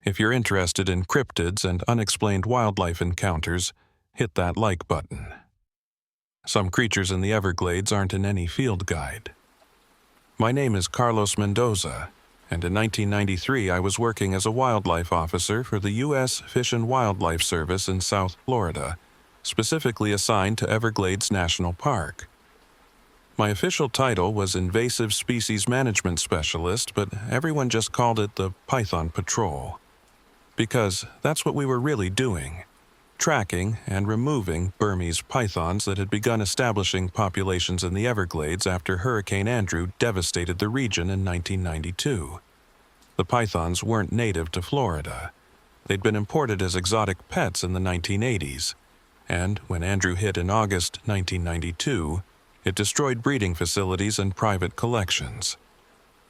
If you're interested in cryptids and unexplained wildlife encounters, hit that like button. Some creatures in the Everglades aren't in any field guide. My name is Carlos Mendoza, and in 1993 I was working as a wildlife officer for the U.S. Fish and Wildlife Service in South Florida, specifically assigned to Everglades National Park. My official title was Invasive Species Management Specialist, but everyone just called it the Python Patrol. Because that's what we were really doing, tracking and removing Burmese pythons that had begun establishing populations in the Everglades after Hurricane Andrew devastated the region in 1992. The pythons weren't native to Florida. They'd been imported as exotic pets in the 1980s, and when Andrew hit in August 1992, it destroyed breeding facilities and private collections.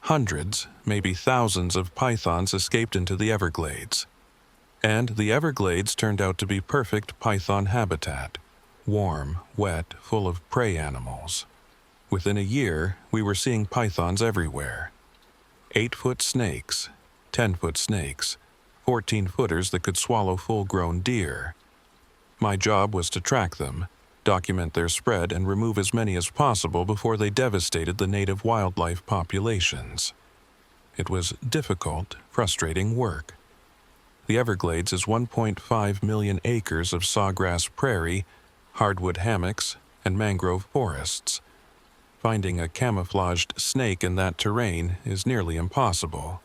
Hundreds, maybe thousands of pythons escaped into the Everglades. And the Everglades turned out to be perfect python habitat, warm, wet, full of prey animals. Within a year, we were seeing pythons everywhere. 8-foot snakes, 10-foot snakes, 14-footers that could swallow full-grown deer. My job was to track them, document their spread, and remove as many as possible before they devastated the native wildlife populations. It was difficult, frustrating work. The Everglades is 1.5 million acres of sawgrass prairie, hardwood hammocks, and mangrove forests. Finding a camouflaged snake in that terrain is nearly impossible.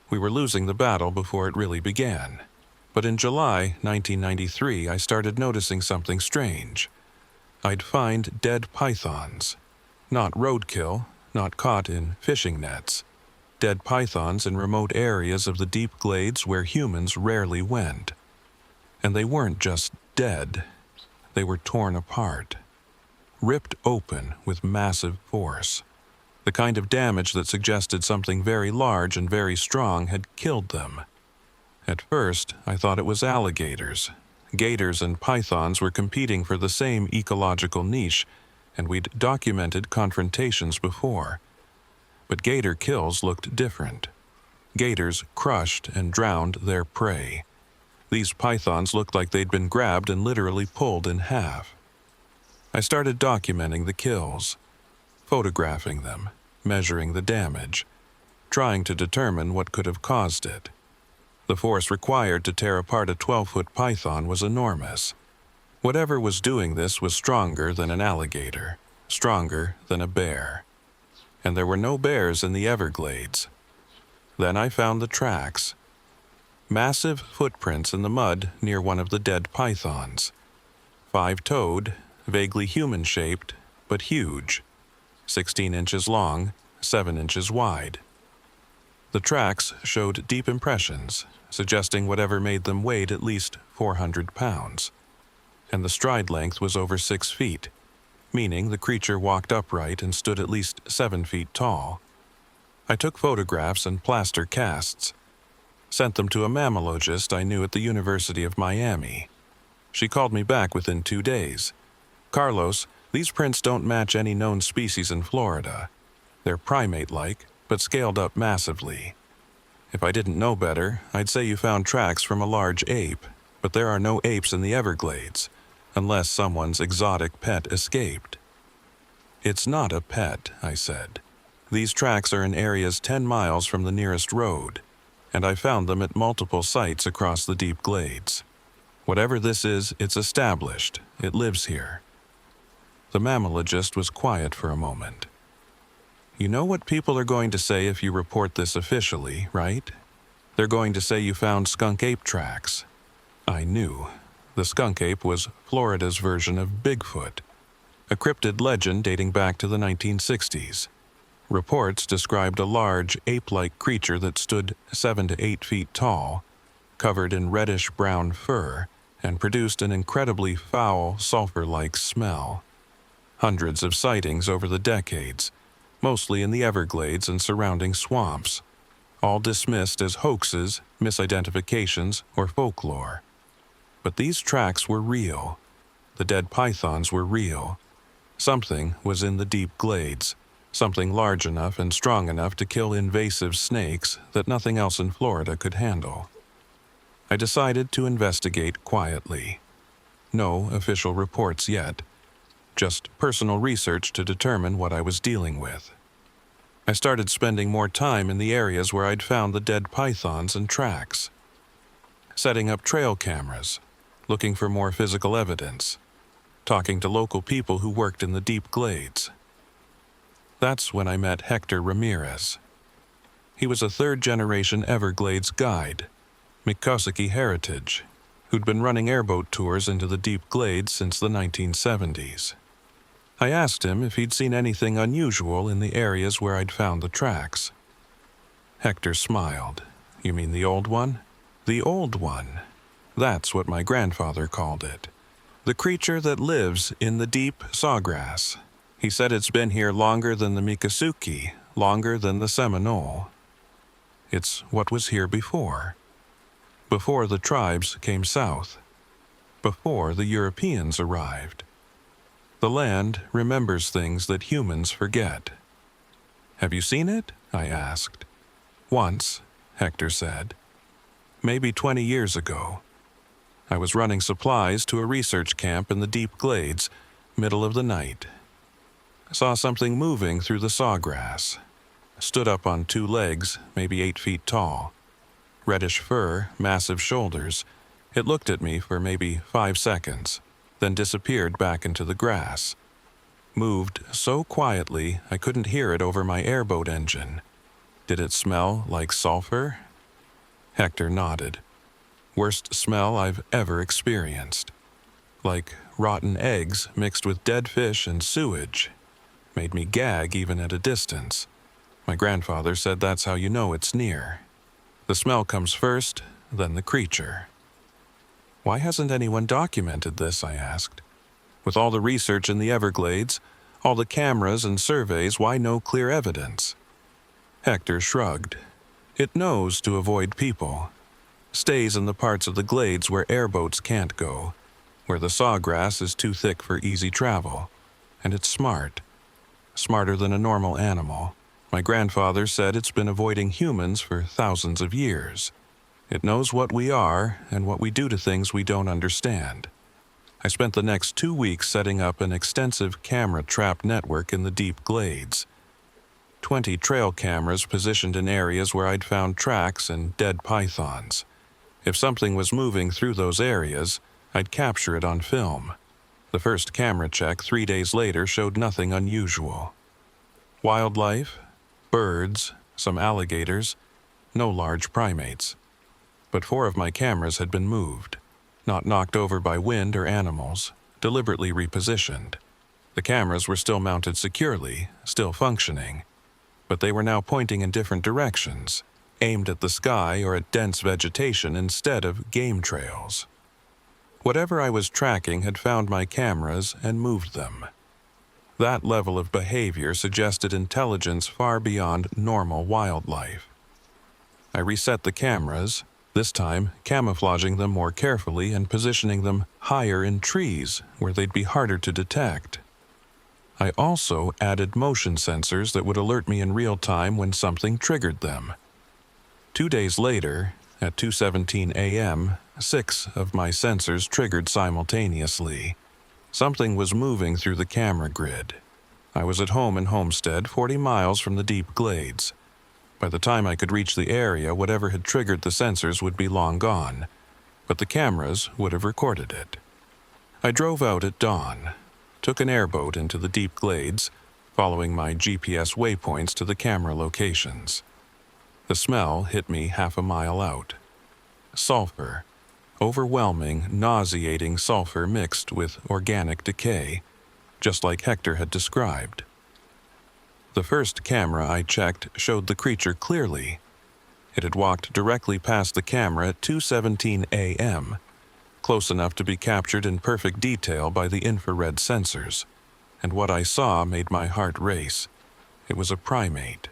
We were losing the battle before it really began. But in July 1993, I started noticing something strange. I'd find dead pythons. Not roadkill, not caught in fishing nets. Dead pythons in remote areas of the deep glades where humans rarely went. And they weren't just dead. They were torn apart. Ripped open with massive force. The kind of damage that suggested something very large and very strong had killed them. At first, I thought it was alligators. Gators and pythons were competing for the same ecological niche, and we'd documented confrontations before. But gator kills looked different. Gators crushed and drowned their prey. These pythons looked like they'd been grabbed and literally pulled in half. I started documenting the kills, photographing them, measuring the damage, trying to determine what could have caused it. The force required to tear apart a 12-foot python was enormous. Whatever was doing this was stronger than an alligator, stronger than a bear. And there were no bears in the Everglades. Then I found the tracks. Massive footprints in the mud near one of the dead pythons. 5-toed, vaguely human-shaped, but huge. 16 inches long, 7 inches wide. The tracks showed deep impressions, suggesting whatever made them weighed at least 400 pounds. And the stride length was over 6 feet, meaning the creature walked upright and stood at least 7 feet tall. I took photographs and plaster casts, sent them to a mammalogist I knew at the University of Miami. She called me back within 2 days. "Carlos, these prints don't match any known species in Florida. They're primate-like, but scaled up massively. If I didn't know better, I'd say you found tracks from a large ape, but there are no apes in the Everglades, unless someone's exotic pet escaped." "It's not a pet," I said. "These tracks are in areas 10 miles from the nearest road, and I found them at multiple sites across the deep glades. Whatever this is, it's established. It lives here." The mammalogist was quiet for a moment. "You know what people are going to say if you report this officially, right? They're going to say you found skunk ape tracks." I knew. The skunk ape was Florida's version of Bigfoot, a cryptid legend dating back to the 1960s. Reports described a large, ape-like creature that stood 7 to 8 feet tall, covered in reddish-brown fur, and produced an incredibly foul, sulfur-like smell. Hundreds of sightings over the decades, mostly in the Everglades and surrounding swamps, all dismissed as hoaxes, misidentifications, or folklore. But these tracks were real. The dead pythons were real. Something was in the deep glades, something large enough and strong enough to kill invasive snakes that nothing else in Florida could handle. I decided to investigate quietly. No official reports yet, just personal research to determine what I was dealing with. I started spending more time in the areas where I'd found the dead pythons and tracks, setting up trail cameras, looking for more physical evidence, talking to local people who worked in the deep glades. That's when I met Hector Ramirez. He was a third-generation Everglades guide, Miccosukee heritage, who'd been running airboat tours into the deep glades since the 1970s. I asked him if he'd seen anything unusual in the areas where I'd found the tracks. Hector smiled. "You mean the old one?" "The old one. That's what my grandfather called it. The creature that lives in the deep sawgrass. He said it's been here longer than the Miccosukee, longer than the Seminole. It's what was here before. Before the tribes came south. Before the Europeans arrived. The land remembers things that humans forget." "Have you seen it?" I asked. "Once," Hector said. "Maybe 20 years ago. I was running supplies to a research camp in the deep glades, middle of the night. Saw something moving through the sawgrass. Stood up on 2 legs, maybe 8 feet tall. Reddish fur, massive shoulders. It looked at me for maybe 5 seconds, then disappeared back into the grass. Moved so quietly I couldn't hear it over my airboat engine. Did it smell like sulfur?" Hector nodded. "Worst smell I've ever experienced. Like rotten eggs mixed with dead fish and sewage. Made me gag even at a distance. My grandfather said that's how you know it's near. The smell comes first, then the creature." "Why hasn't anyone documented this?" I asked. "With all the research in the Everglades, all the cameras and surveys, why no clear evidence?" Hector shrugged. "It knows to avoid people. Stays in the parts of the glades where airboats can't go, where the sawgrass is too thick for easy travel. And it's smart. Smarter than a normal animal. My grandfather said it's been avoiding humans for thousands of years. It knows what we are and what we do to things we don't understand." I spent the next 2 weeks setting up an extensive camera trap network in the deep glades. 20 trail cameras positioned in areas where I'd found tracks and dead pythons. If something was moving through those areas, I'd capture it on film. The first camera check 3 days later showed nothing unusual. Wildlife, birds, some alligators, no large primates. But 4 of my cameras had been moved, not knocked over by wind or animals, deliberately repositioned. The cameras were still mounted securely, still functioning, but they were now pointing in different directions, aimed at the sky or at dense vegetation instead of game trails. Whatever I was tracking had found my cameras and moved them. That level of behavior suggested intelligence far beyond normal wildlife. I reset the cameras, this time camouflaging them more carefully and positioning them higher in trees where they'd be harder to detect. I also added motion sensors that would alert me in real time when something triggered them. 2 days later, at 2:17 a.m., 6 of my sensors triggered simultaneously. Something was moving through the camera grid. I was at home in Homestead, 40 miles from the deep glades. By the time I could reach the area, whatever had triggered the sensors would be long gone, but the cameras would have recorded it. I drove out at dawn, took an airboat into the deep glades, following my GPS waypoints to the camera locations. The smell hit me half a mile out. Sulfur. Overwhelming, nauseating sulfur mixed with organic decay, just like Hector had described. The first camera I checked showed the creature clearly. It had walked directly past the camera at 2:17 a.m., close enough to be captured in perfect detail by the infrared sensors, and what I saw made my heart race. It was a primate,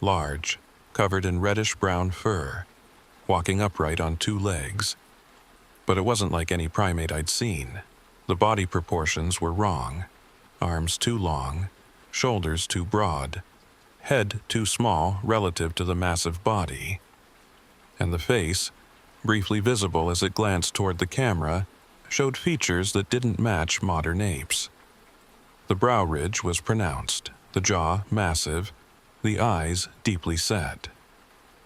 large, covered in reddish-brown fur, walking upright on 2 legs. But it wasn't like any primate I'd seen. The body proportions were wrong. Arms too long, shoulders too broad, head too small relative to the massive body. And the face, briefly visible as it glanced toward the camera, showed features that didn't match modern apes. The brow ridge was pronounced, the jaw massive, the eyes deeply set.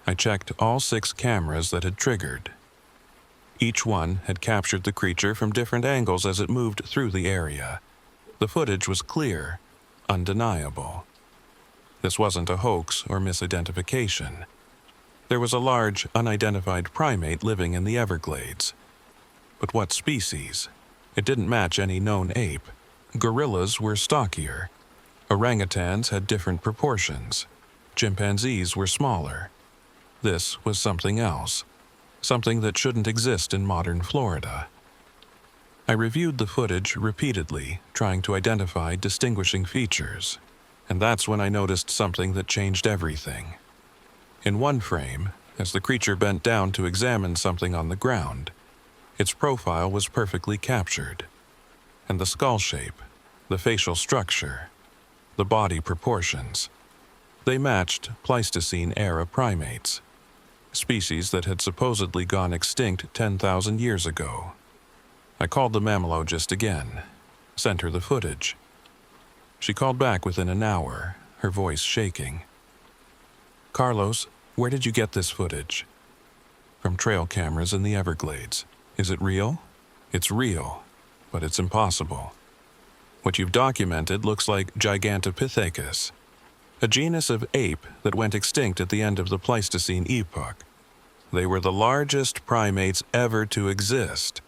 I checked all 6 cameras that had triggered. Each one had captured the creature from different angles as it moved through the area. The footage was clear, undeniable. This wasn't a hoax or misidentification. There was a large, unidentified primate living in the Everglades. But what species? It didn't match any known ape. Gorillas were stockier. Orangutans had different proportions. Chimpanzees were smaller. This was something else, something that shouldn't exist in modern Florida. I reviewed the footage repeatedly, trying to identify distinguishing features, and that's when I noticed something that changed everything. In one frame, as the creature bent down to examine something on the ground, its profile was perfectly captured, and the skull shape, the facial structure, the body proportions, they matched Pleistocene-era primates, species that had supposedly gone extinct 10,000 years ago. I called the mammalogist again, sent her the footage. She called back within an hour, her voice shaking. "Carlos, where did you get this footage?" "From trail cameras in the Everglades. Is it real?" "It's real, but it's impossible. What you've documented looks like Gigantopithecus, a genus of ape that went extinct at the end of the Pleistocene epoch. They were the largest primates ever to exist,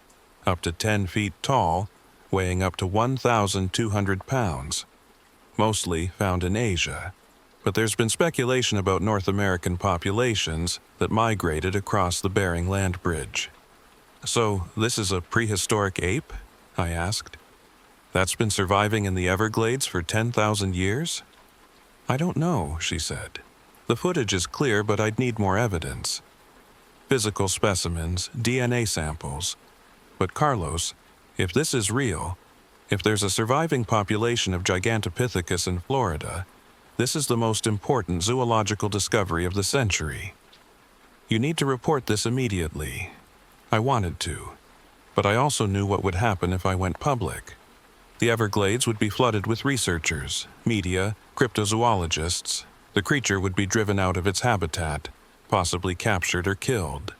up to 10 feet tall, weighing up to 1,200 pounds, mostly found in Asia. But there's been speculation about North American populations that migrated across the Bering Land Bridge." "So this is a prehistoric ape?" I asked. "That's been surviving in the Everglades for 10,000 years?" "I don't know," she said. "The footage is clear, but I'd need more evidence. Physical specimens, DNA samples. But Carlos, if this is real, if there's a surviving population of Gigantopithecus in Florida, this is the most important zoological discovery of the century. You need to report this immediately." I wanted to, but I also knew what would happen if I went public. The Everglades would be flooded with researchers, media, cryptozoologists. The creature would be driven out of its habitat, possibly captured or killed.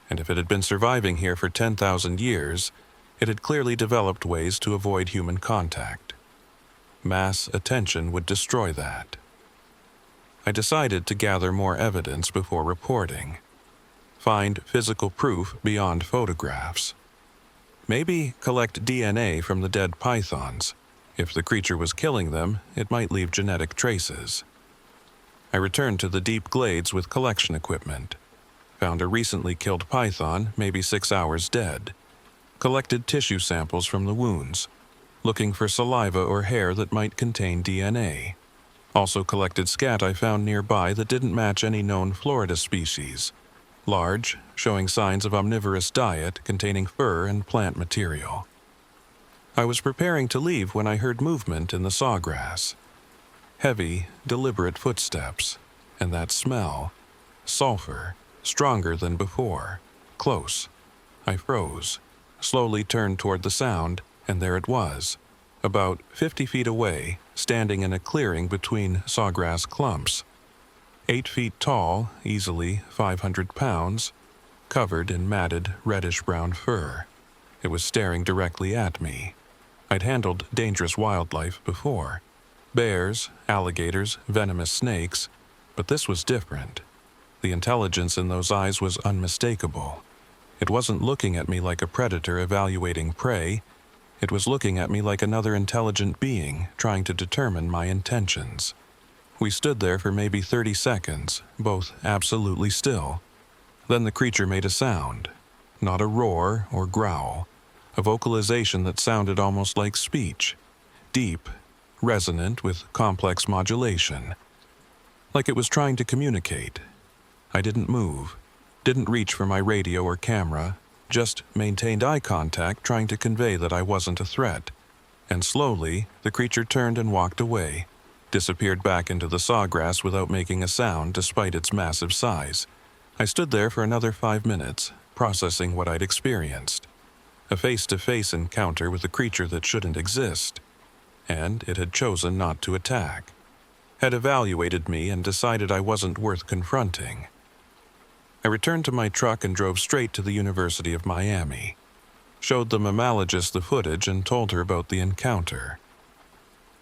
And if it had been surviving here for 10,000 years, it had clearly developed ways to avoid human contact. Mass attention would destroy that. I decided to gather more evidence before reporting. Find physical proof beyond photographs. Maybe collect DNA from the dead pythons. If the creature was killing them, it might leave genetic traces. I returned to the deep glades with collection equipment. Found a recently killed python, maybe 6 hours dead. Collected tissue samples from the wounds, looking for saliva or hair that might contain DNA. Also collected scat I found nearby that didn't match any known Florida species. Large, showing signs of omnivorous diet containing fur and plant material. I was preparing to leave when I heard movement in the sawgrass. Heavy, deliberate footsteps, and that smell, sulfur, stronger than before, close. I froze, slowly turned toward the sound, and there it was, about 50 feet away, standing in a clearing between sawgrass clumps. 8 feet tall, easily 500 pounds, covered in matted reddish-brown fur. It was staring directly at me. I'd handled dangerous wildlife before. Bears, alligators, venomous snakes, but this was different. The intelligence in those eyes was unmistakable. It wasn't looking at me like a predator evaluating prey. It was looking at me like another intelligent being trying to determine my intentions. We stood there for maybe 30 seconds, both absolutely still. Then the creature made a sound. Not a roar or growl. A vocalization that sounded almost like speech. Deep, resonant with complex modulation. Like it was trying to communicate. I didn't move. Didn't reach for my radio or camera. Just maintained eye contact, trying to convey that I wasn't a threat. And slowly, the creature turned and walked away. Disappeared back into the sawgrass without making a sound despite its massive size. I stood there for another 5 minutes, processing what I'd experienced. A face-to-face encounter with a creature that shouldn't exist, and it had chosen not to attack, had evaluated me and decided I wasn't worth confronting. I returned to my truck and drove straight to the University of Miami, showed the mammalogist the footage and told her about the encounter.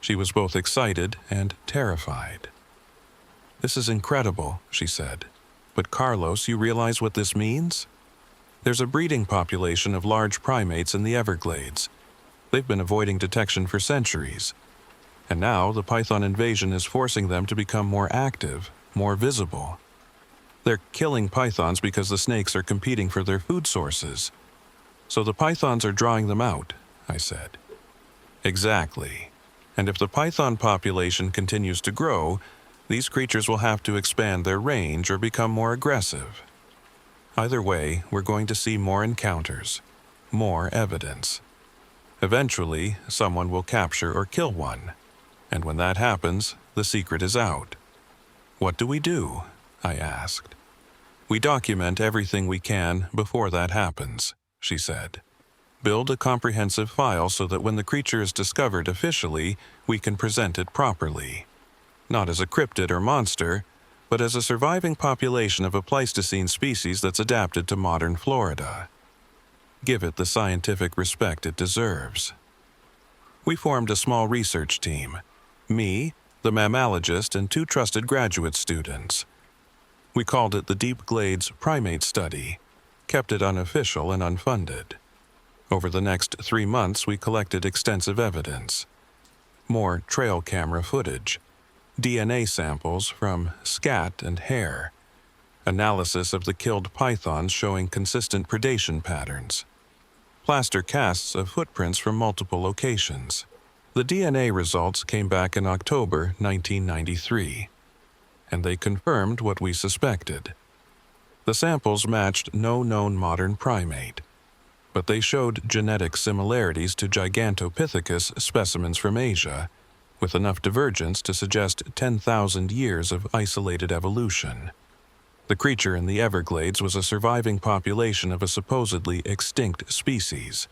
She was both excited and terrified. "This is incredible," she said. "But Carlos, you realize what this means? There's a breeding population of large primates in the Everglades. They've been avoiding detection for centuries. And now the python invasion is forcing them to become more active, more visible. They're killing pythons because the snakes are competing for their food sources. So the pythons are drawing them out," I said. "Exactly. And if the python population continues to grow, these creatures will have to expand their range or become more aggressive. Either way, we're going to see more encounters, more evidence. Eventually, someone will capture or kill one. And when that happens, the secret is out." "What do we do?" I asked. "We document everything we can before that happens," she said. "Build a comprehensive file so that when the creature is discovered officially, we can present it properly. Not as a cryptid or monster, but as a surviving population of a Pleistocene species that's adapted to modern Florida. Give it the scientific respect it deserves." We formed a small research team. Me, the mammalogist, and 2 trusted graduate students. We called it the Deep Glades Primate Study, kept it unofficial and unfunded. Over the next 3 months, we collected extensive evidence. More trail camera footage, DNA samples from scat and hair, analysis of the killed pythons showing consistent predation patterns, plaster casts of footprints from multiple locations. The DNA results came back in October 1993, and they confirmed what we suspected. The samples matched no known modern primate, but they showed genetic similarities to Gigantopithecus specimens from Asia, with enough divergence to suggest 10,000 years of isolated evolution. The creature in the Everglades was a surviving population of a supposedly extinct species.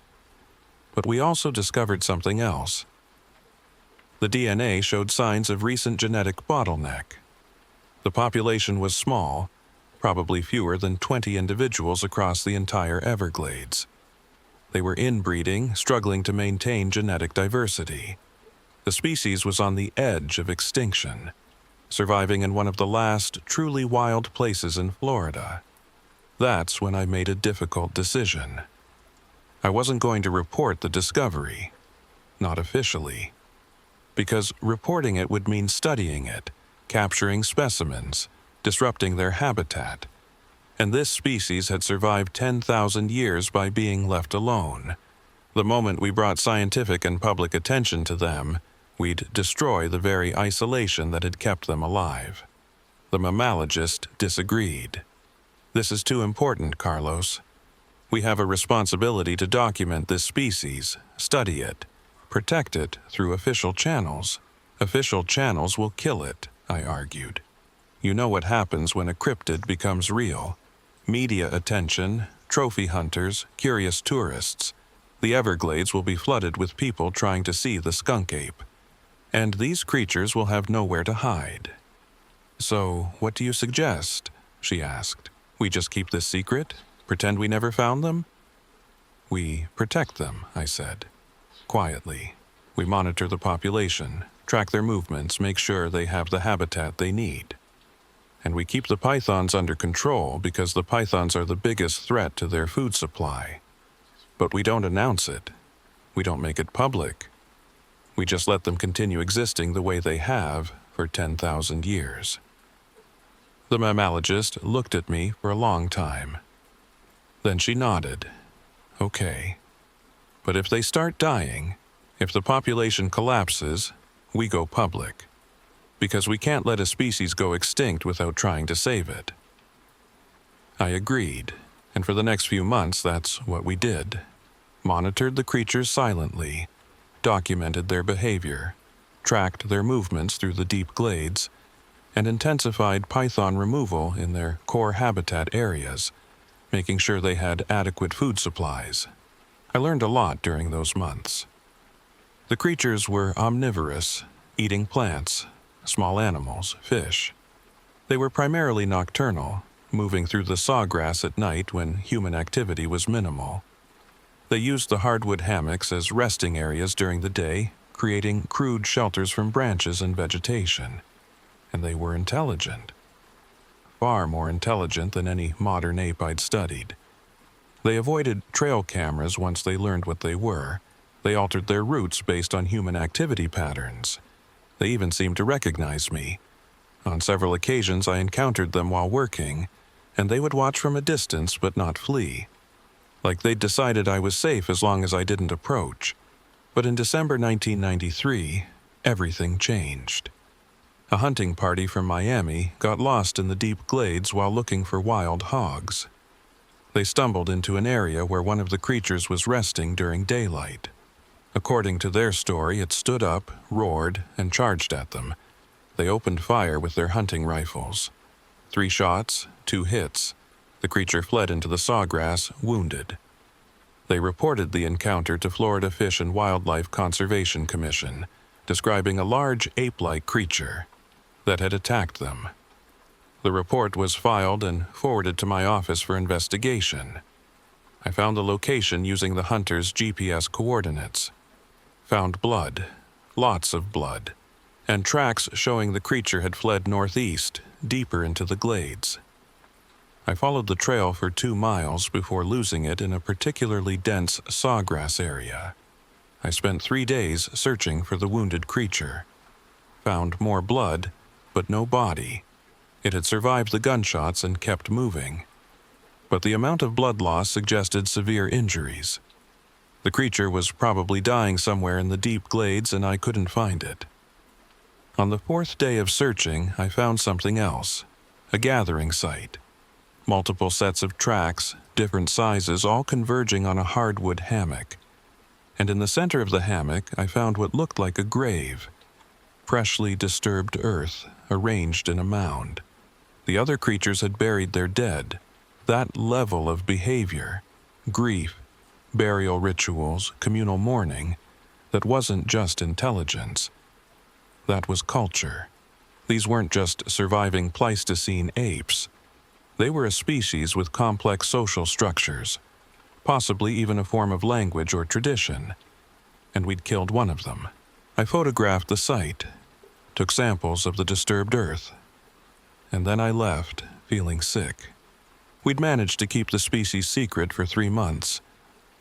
But we also discovered something else. The DNA showed signs of recent genetic bottleneck. The population was small, probably fewer than 20 individuals across the entire Everglades. They were inbreeding, struggling to maintain genetic diversity. The species was on the edge of extinction, surviving in one of the last truly wild places in Florida. That's when I made a difficult decision. I wasn't going to report the discovery, not officially, because reporting it would mean studying it, capturing specimens, disrupting their habitat. And this species had survived 10,000 years by being left alone. The moment we brought scientific and public attention to them, we'd destroy the very isolation that had kept them alive. The mammalogist disagreed. "This is too important, Carlos. We have a responsibility to document this species, study it, protect it through official channels. Official channels will kill it," I argued. "You know what happens when a cryptid becomes real. Media attention, trophy hunters, curious tourists. The Everglades will be flooded with people trying to see the skunk ape. And these creatures will have nowhere to hide." "So, what do you suggest?" she asked. "We just keep this secret? Pretend we never found them?" "We protect them," I said. "Quietly. We monitor the population, track their movements, make sure they have the habitat they need. And we keep the pythons under control because the pythons are the biggest threat to their food supply. But we don't announce it. We don't make it public. We just let them continue existing the way they have for 10,000 years." The mammalogist looked at me for a long time. Then she nodded. "Okay. But if they start dying, if the population collapses, we go public. Because we can't let a species go extinct without trying to save it." I agreed, and for the next few months that's what we did. Monitored the creatures silently, documented their behavior, tracked their movements through the deep glades, and intensified python removal in their core habitat areas, making sure they had adequate food supplies. I learned a lot during those months. The creatures were omnivorous, eating plants, small animals, fish. They were primarily nocturnal, moving through the sawgrass at night when human activity was minimal. They used the hardwood hammocks as resting areas during the day, creating crude shelters from branches and vegetation. And they were intelligent. Far more intelligent than any modern ape I'd studied. They avoided trail cameras once they learned what they were. They altered their routes based on human activity patterns. They even seemed to recognize me. On several occasions I encountered them while working, and they would watch from a distance but not flee. Like they'd decided I was safe as long as I didn't approach. But in December 1993, everything changed. A hunting party from Miami got lost in the deep glades while looking for wild hogs. They stumbled into an area where one of the creatures was resting during daylight. According to their story, it stood up, roared, and charged at them. They opened fire with their hunting rifles. 3 shots, 2 hits. The creature fled into the sawgrass, wounded. They reported the encounter to Florida Fish and Wildlife Conservation Commission, describing a large ape-like creature that had attacked them. The report was filed and forwarded to my office for investigation. I found the location using the hunter's GPS coordinates. Found blood, lots of blood, and tracks showing the creature had fled northeast, deeper into the glades. I followed the trail for 2 miles before losing it in a particularly dense sawgrass area. I spent 3 days searching for the wounded creature. Found more blood, but no body. It had survived the gunshots and kept moving. But the amount of blood loss suggested severe injuries. The creature was probably dying somewhere in the deep glades and I couldn't find it. On the 4th day of searching, I found something else. A gathering site. Multiple sets of tracks, different sizes, all converging on a hardwood hammock. And in the center of the hammock, I found what looked like a grave. Freshly disturbed earth, arranged in a mound. The other creatures had buried their dead. That level of behavior, grief, burial rituals, communal mourning, that wasn't just intelligence. That was culture. These weren't just surviving Pleistocene apes. They were a species with complex social structures, possibly even a form of language or tradition. And we'd killed one of them. I photographed the site, took samples of the disturbed earth, and then I left, feeling sick. We'd managed to keep the species secret for 3 months,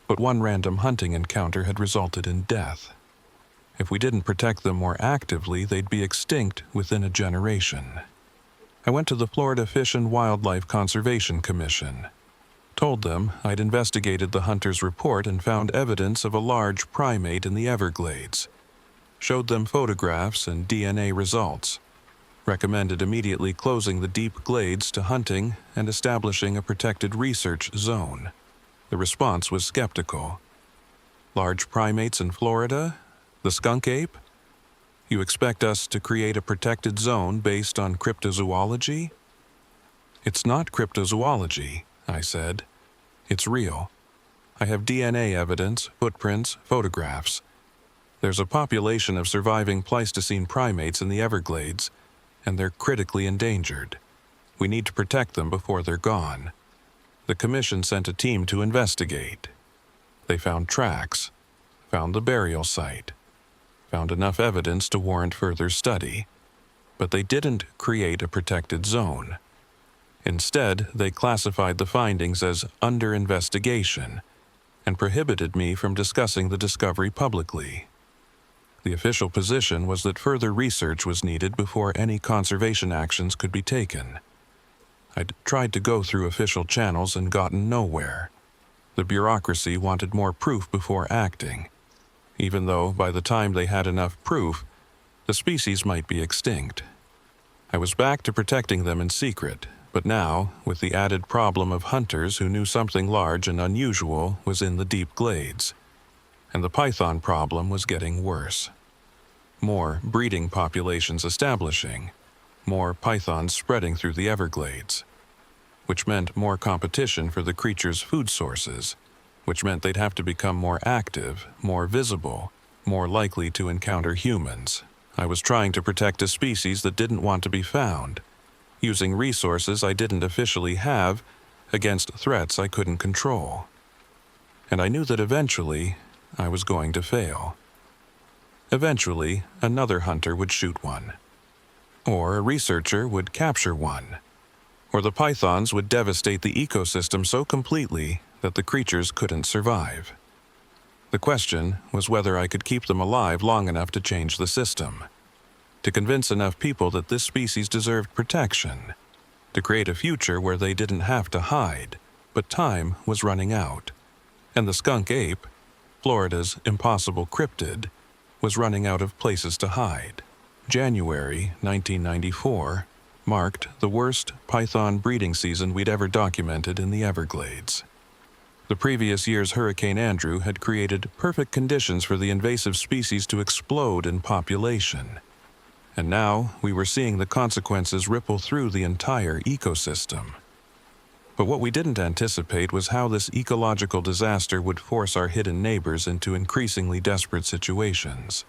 but one random hunting encounter had resulted in death. If we didn't protect them more actively, they'd be extinct within a generation. I went to the Florida Fish and Wildlife Conservation Commission. Told them I'd investigated the hunter's report and found evidence of a large primate in the Everglades. Showed them photographs and DNA results. Recommended immediately closing the deep glades to hunting and establishing a protected research zone. The response was skeptical. Large primates in Florida? The skunk ape? You expect us to create a protected zone based on cryptozoology? It's not cryptozoology, I said. It's real. I have DNA evidence, footprints, photographs. There's a population of surviving Pleistocene primates in the Everglades, and they're critically endangered. We need to protect them before they're gone. The commission sent a team to investigate. They found tracks, found the burial site, found enough evidence to warrant further study, but they didn't create a protected zone. Instead, they classified the findings as under investigation and prohibited me from discussing the discovery publicly. The official position was that further research was needed before any conservation actions could be taken. I'd tried to go through official channels and gotten nowhere. The bureaucracy wanted more proof before acting, even though by the time they had enough proof, the species might be extinct. I was back to protecting them in secret, but now, with the added problem of hunters who knew something large and unusual was in the deep glades. And the python problem was getting worse. More breeding populations establishing, more pythons spreading through the Everglades, which meant more competition for the creatures' food sources, which meant they'd have to become more active, more visible, more likely to encounter humans. I was trying to protect a species that didn't want to be found, using resources I didn't officially have against threats I couldn't control. And I knew that eventually I was going to fail. Eventually, another hunter would shoot one, or a researcher would capture one, or the pythons would devastate the ecosystem so completely that the creatures couldn't survive. The question was whether I could keep them alive long enough to change the system, to convince enough people that this species deserved protection, to create a future where they didn't have to hide, but time was running out, and the skunk ape, Florida's impossible cryptid, was running out of places to hide. January 1994 marked the worst python breeding season we'd ever documented in the Everglades. The previous year's Hurricane Andrew had created perfect conditions for the invasive species to explode in population. And now we were seeing the consequences ripple through the entire ecosystem. But what we didn't anticipate was how this ecological disaster would force our hidden neighbors into increasingly desperate situations.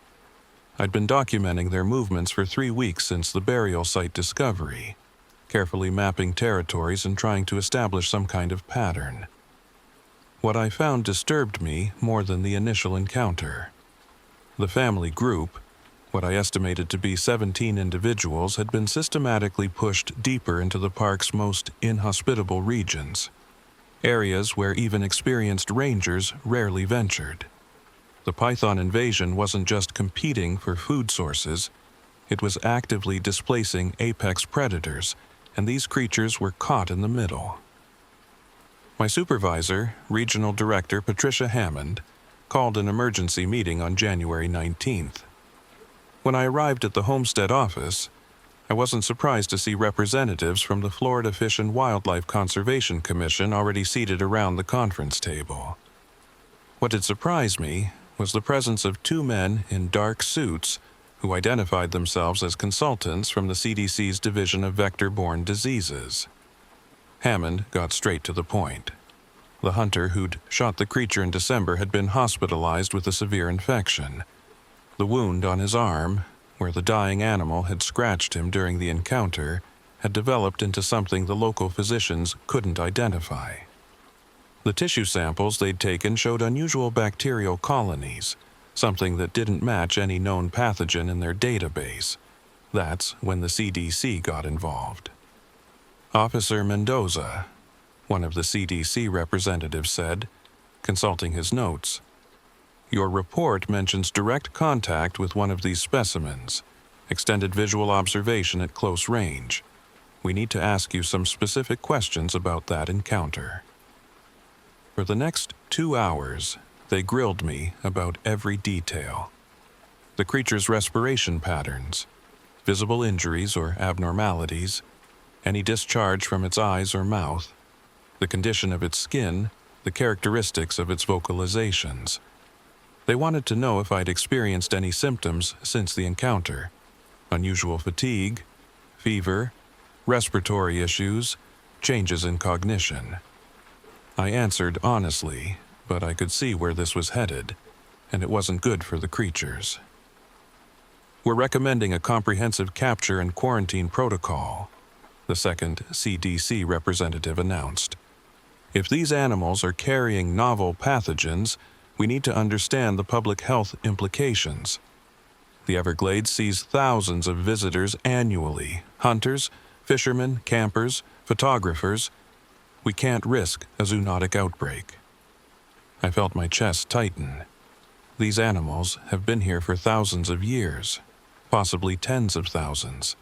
I'd been documenting their movements for 3 weeks since the burial site discovery, carefully mapping territories and trying to establish some kind of pattern. What I found disturbed me more than the initial encounter. The family group, what I estimated to be 17 individuals, had been systematically pushed deeper into the park's most inhospitable regions, areas where even experienced rangers rarely ventured. The python invasion wasn't just competing for food sources, it was actively displacing apex predators, and these creatures were caught in the middle. My supervisor, Regional Director Patricia Hammond, called an emergency meeting on January 19th. When I arrived at the Homestead office, I wasn't surprised to see representatives from the Florida Fish and Wildlife Conservation Commission already seated around the conference table. What had surprised me was the presence of 2 men in dark suits who identified themselves as consultants from the CDC's Division of Vector-Borne Diseases. Hammond got straight to the point. The hunter who'd shot the creature in December had been hospitalized with a severe infection. The wound on his arm, where the dying animal had scratched him during the encounter, had developed into something the local physicians couldn't identify. The tissue samples they'd taken showed unusual bacterial colonies, something that didn't match any known pathogen in their database. That's when the CDC got involved. Officer Mendoza, one of the CDC representatives, said, consulting his notes, "Your report mentions direct contact with one of these specimens, extended visual observation at close range. We need to ask you some specific questions about that encounter." For the next 2 hours, they grilled me about every detail. The creature's respiration patterns, visible injuries or abnormalities, any discharge from its eyes or mouth, the condition of its skin, the characteristics of its vocalizations. They wanted to know if I'd experienced any symptoms since the encounter: unusual fatigue, fever, respiratory issues, changes in cognition. I answered honestly, but I could see where this was headed, and it wasn't good for the creatures. "We're recommending a comprehensive capture and quarantine protocol," the second CDC representative announced. "If these animals are carrying novel pathogens, we need to understand the public health implications. The Everglades sees thousands of visitors annually, hunters, fishermen, campers, photographers. We can't risk a zoonotic outbreak." I felt my chest tighten. These animals have been here for thousands of years, possibly tens of thousands.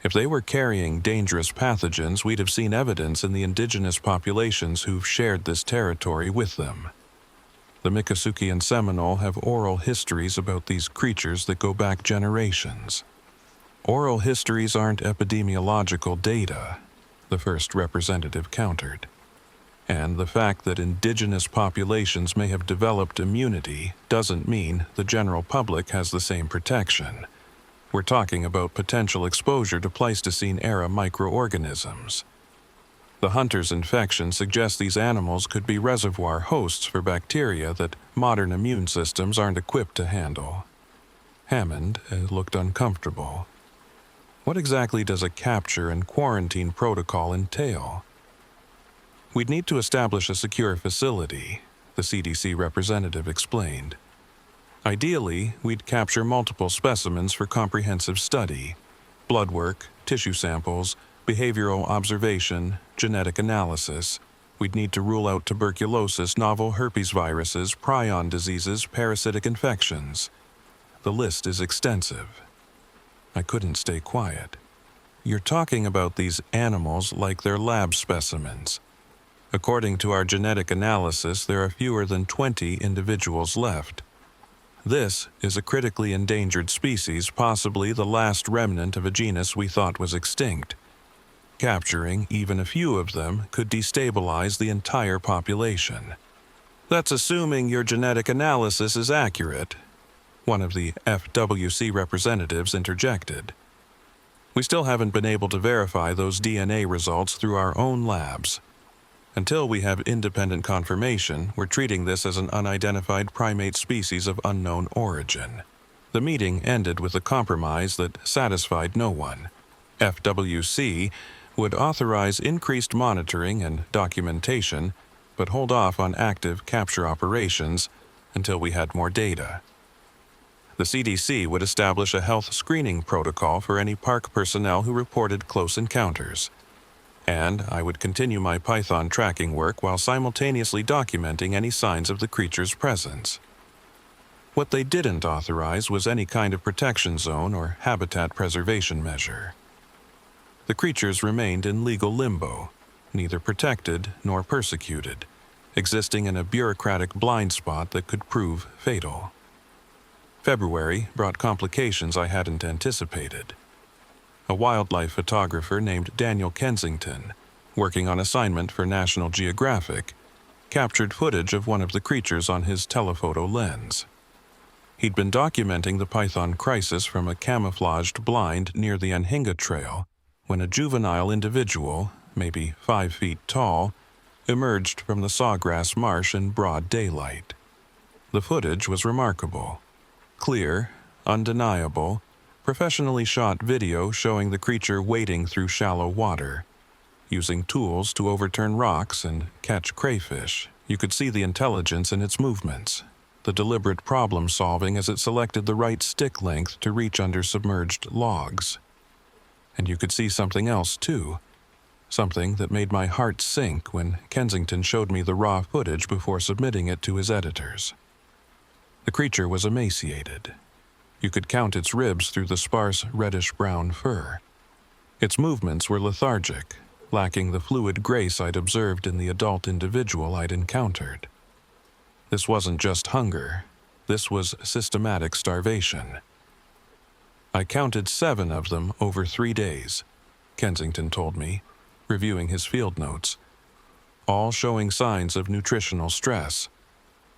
If they were carrying dangerous pathogens, we'd have seen evidence in the indigenous populations who've shared this territory with them. The Miccosukee and Seminole have oral histories about these creatures that go back generations. "Oral histories aren't epidemiological data," the first representative countered. "And the fact that indigenous populations may have developed immunity doesn't mean the general public has the same protection. We're talking about potential exposure to Pleistocene-era microorganisms. The hunter's infection suggests these animals could be reservoir hosts for bacteria that modern immune systems aren't equipped to handle. Hammond looked uncomfortable. What exactly does a capture and quarantine protocol entail? We'd need to establish a secure facility, the CDC representative explained. Ideally, we'd capture multiple specimens for comprehensive study: blood work, tissue samples, behavioral observation, genetic analysis. We'd need to rule out tuberculosis, novel herpes viruses, prion diseases, parasitic infections. The list is extensive. I couldn't stay quiet. You're talking about these animals like they're lab specimens. According to our genetic analysis, there are fewer than 20 individuals left. This is a critically endangered species, possibly the last remnant of a genus we thought was extinct. Capturing even a few of them could destabilize the entire population. That's assuming your genetic analysis is accurate, one of the FWC representatives interjected. We still haven't been able to verify those DNA results through our own labs. Until we have independent confirmation, we're treating this as an unidentified primate species of unknown origin. The meeting ended with a compromise that satisfied no one. FWC would authorize increased monitoring and documentation, but hold off on active capture operations until we had more data. The CDC would establish a health screening protocol for any park personnel who reported close encounters. And I would continue my python tracking work while simultaneously documenting any signs of the creature's presence. What they didn't authorize was any kind of protection zone or habitat preservation measure. The creatures remained in legal limbo, neither protected nor persecuted, existing in a bureaucratic blind spot that could prove fatal. February brought complications I hadn't anticipated. A wildlife photographer named Daniel Kensington, working on assignment for National Geographic, captured footage of one of the creatures on his telephoto lens. He'd been documenting the python crisis from a camouflaged blind near the Anhinga Trail when a juvenile individual, maybe 5 feet tall, emerged from the sawgrass marsh in broad daylight. The footage was remarkable. Clear, undeniable, professionally shot video showing the creature wading through shallow water. Using tools to overturn rocks and catch crayfish, you could see the intelligence in its movements, the deliberate problem-solving as it selected the right stick length to reach under submerged logs. And you could see something else, too. Something that made my heart sink when Kensington showed me the raw footage before submitting it to his editors. The creature was emaciated. You could count its ribs through the sparse reddish-brown fur. Its movements were lethargic, lacking the fluid grace I'd observed in the adult individual I'd encountered. This wasn't just hunger. This was systematic starvation. I counted 7 of them over 3 days, Kensington told me, reviewing his field notes, all showing signs of nutritional stress.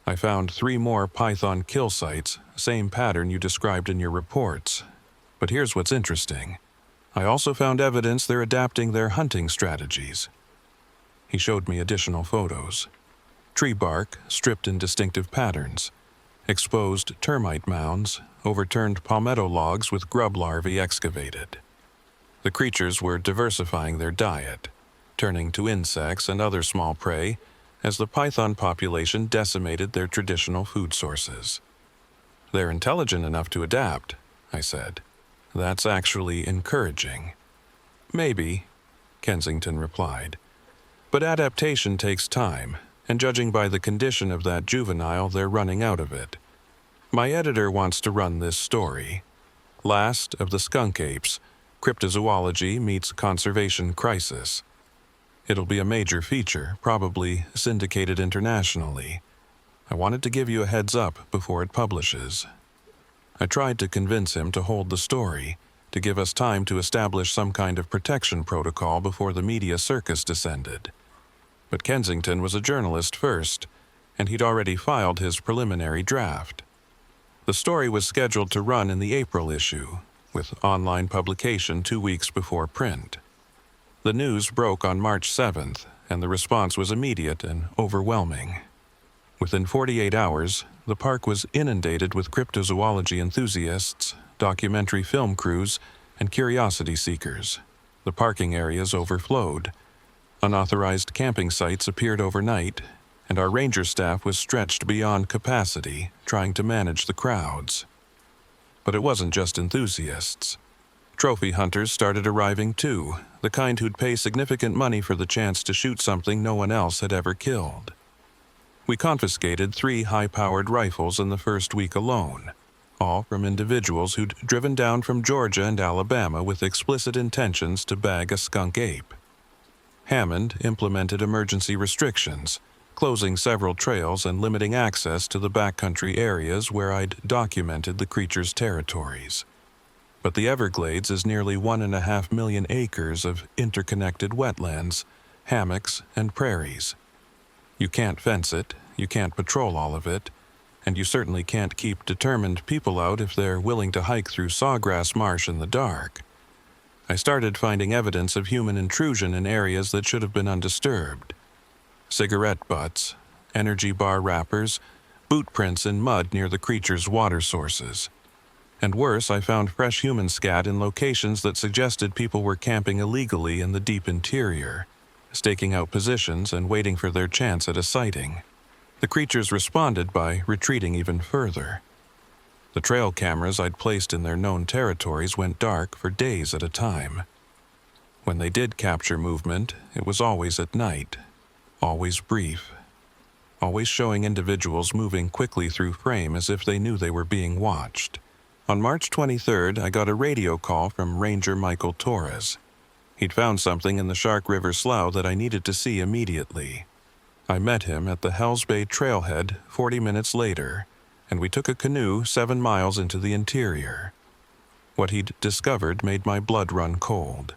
I found 3 more python kill sites, same pattern you described in your reports. But here's what's interesting. I also found evidence they're adapting their hunting strategies. He showed me additional photos. Tree bark stripped in distinctive patterns, exposed termite mounds, overturned palmetto logs with grub larvae excavated. The creatures were diversifying their diet, turning to insects and other small prey as the python population decimated their traditional food sources. They're intelligent enough to adapt, I said. That's actually encouraging. Maybe, Kensington replied. But adaptation takes time, and judging by the condition of that juvenile, they're running out of it. My editor wants to run this story. Last of the Skunk Apes, Cryptozoology meets Conservation Crisis. It'll be a major feature, probably syndicated internationally. I wanted to give you a heads up before it publishes. I tried to convince him to hold the story, to give us time to establish some kind of protection protocol before the media circus descended. But Kensington was a journalist first, and he'd already filed his preliminary draft. The story was scheduled to run in the April issue, with online publication 2 weeks before print. The news broke on March 7th, and the response was immediate and overwhelming. Within 48 hours, the park was inundated with cryptozoology enthusiasts, documentary film crews, and curiosity seekers. The parking areas overflowed. Unauthorized camping sites appeared overnight, and our ranger staff was stretched beyond capacity trying to manage the crowds. But it wasn't just enthusiasts. Trophy hunters started arriving too, the kind who'd pay significant money for the chance to shoot something no one else had ever killed. We confiscated 3 high-powered rifles in the first week alone, all from individuals who'd driven down from Georgia and Alabama with explicit intentions to bag a skunk ape. Hammond implemented emergency restrictions, closing several trails and limiting access to the backcountry areas where I'd documented the creature's territories. But the Everglades is nearly 1.5 million acres of interconnected wetlands, hammocks, and prairies. You can't fence it, you can't patrol all of it, and you certainly can't keep determined people out if they're willing to hike through sawgrass marsh in the dark. I started finding evidence of human intrusion in areas that should have been undisturbed. Cigarette butts, energy bar wrappers, boot prints in mud near the creature's water sources. And worse, I found fresh human scat in locations that suggested people were camping illegally in the deep interior, staking out positions and waiting for their chance at a sighting. The creatures responded by retreating even further. The trail cameras I'd placed in their known territories went dark for days at a time. When they did capture movement, it was always at night, always brief, always showing individuals moving quickly through frame as if they knew they were being watched. On March 23rd, I got a radio call from Ranger Michael Torres. He'd found something in the Shark River Slough that I needed to see immediately. I met him at the Hells Bay trailhead 40 minutes later, and we took a canoe 7 miles into the interior. What he'd discovered made my blood run cold.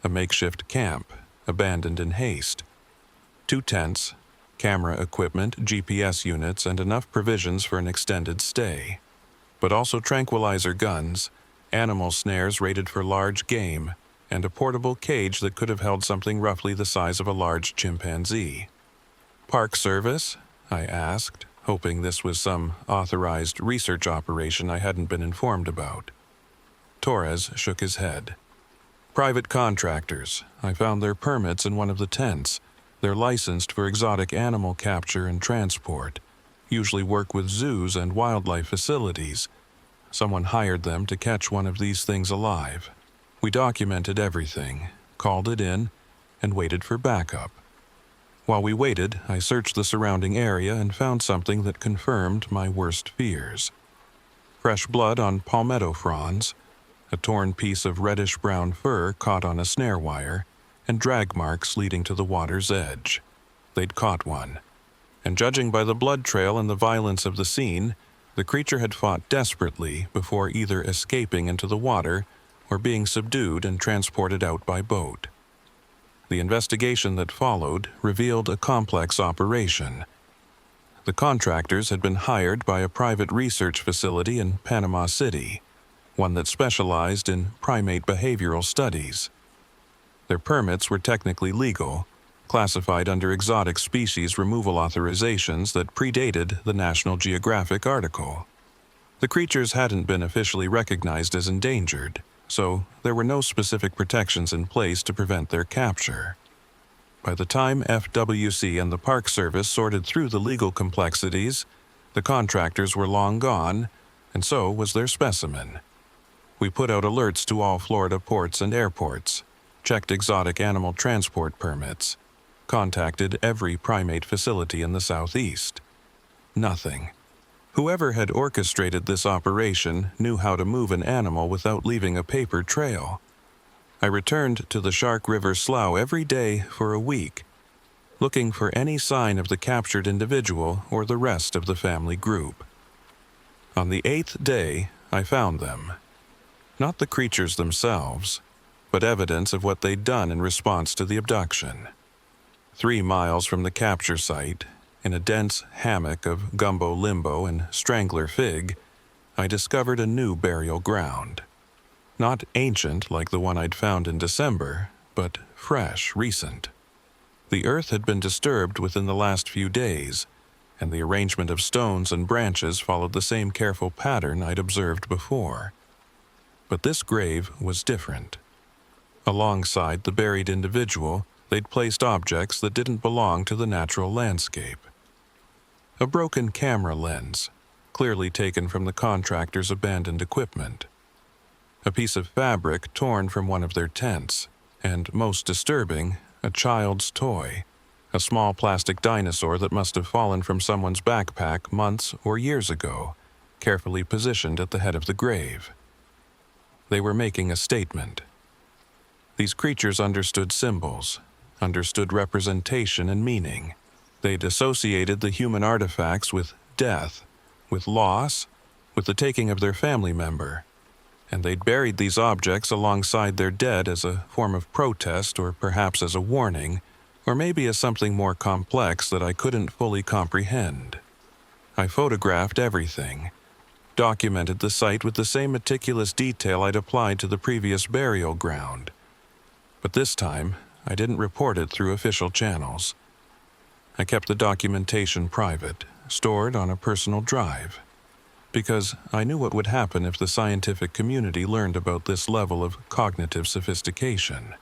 A makeshift camp, abandoned in haste. 2 tents, camera equipment, GPS units, and enough provisions for an extended stay. But also tranquilizer guns, animal snares rated for large game, and a portable cage that could have held something roughly the size of a large chimpanzee. "Park Service?" I asked, hoping this was some authorized research operation I hadn't been informed about. Torres shook his head. "Private contractors. I found their permits in one of the tents. They're licensed for exotic animal capture and transport. Usually work with zoos and wildlife facilities. Someone hired them to catch one of these things alive. We documented everything, called it in, and waited for backup. While we waited, I searched the surrounding area and found something that confirmed my worst fears. Fresh blood on palmetto fronds, a torn piece of reddish-brown fur caught on a snare wire, and drag marks leading to the water's edge. They'd caught one. And judging by the blood trail and the violence of the scene, the creature had fought desperately before either escaping into the water or being subdued and transported out by boat. The investigation that followed revealed a complex operation. The contractors had been hired by a private research facility in Panama City, one that specialized in primate behavioral studies. Their permits were technically legal, classified under exotic species removal authorizations that predated the National Geographic article. The creatures hadn't been officially recognized as endangered, so there were no specific protections in place to prevent their capture. By the time FWC and the Park Service sorted through the legal complexities, the contractors were long gone, and so was their specimen. We put out alerts to all Florida ports and airports, checked exotic animal transport permits, contacted every primate facility in the southeast. Nothing. Whoever had orchestrated this operation knew how to move an animal without leaving a paper trail. I returned to the Shark River Slough every day for a week, looking for any sign of the captured individual or the rest of the family group. On the 8th day, I found them. Not the creatures themselves, but evidence of what they'd done in response to the abduction. 3 miles from the capture site, in a dense hammock of gumbo limbo and strangler fig, I discovered a new burial ground. Not ancient like the one I'd found in December, but fresh, recent. The earth had been disturbed within the last few days, and the arrangement of stones and branches followed the same careful pattern I'd observed before. But this grave was different. Alongside the buried individual, they'd placed objects that didn't belong to the natural landscape. A broken camera lens, clearly taken from the contractor's abandoned equipment. A piece of fabric torn from one of their tents, and most disturbing, a child's toy, a small plastic dinosaur that must have fallen from someone's backpack months or years ago, carefully positioned at the head of the grave. They were making a statement. These creatures understood symbols, understood representation and meaning. They'd associated the human artifacts with death, with loss, with the taking of their family member, and they'd buried these objects alongside their dead as a form of protest or perhaps as a warning, or maybe as something more complex that I couldn't fully comprehend. I photographed everything, documented the site with the same meticulous detail I'd applied to the previous burial ground. But this time, I didn't report it through official channels. I kept the documentation private, stored on a personal drive, because I knew what would happen if the scientific community learned about this level of cognitive sophistication.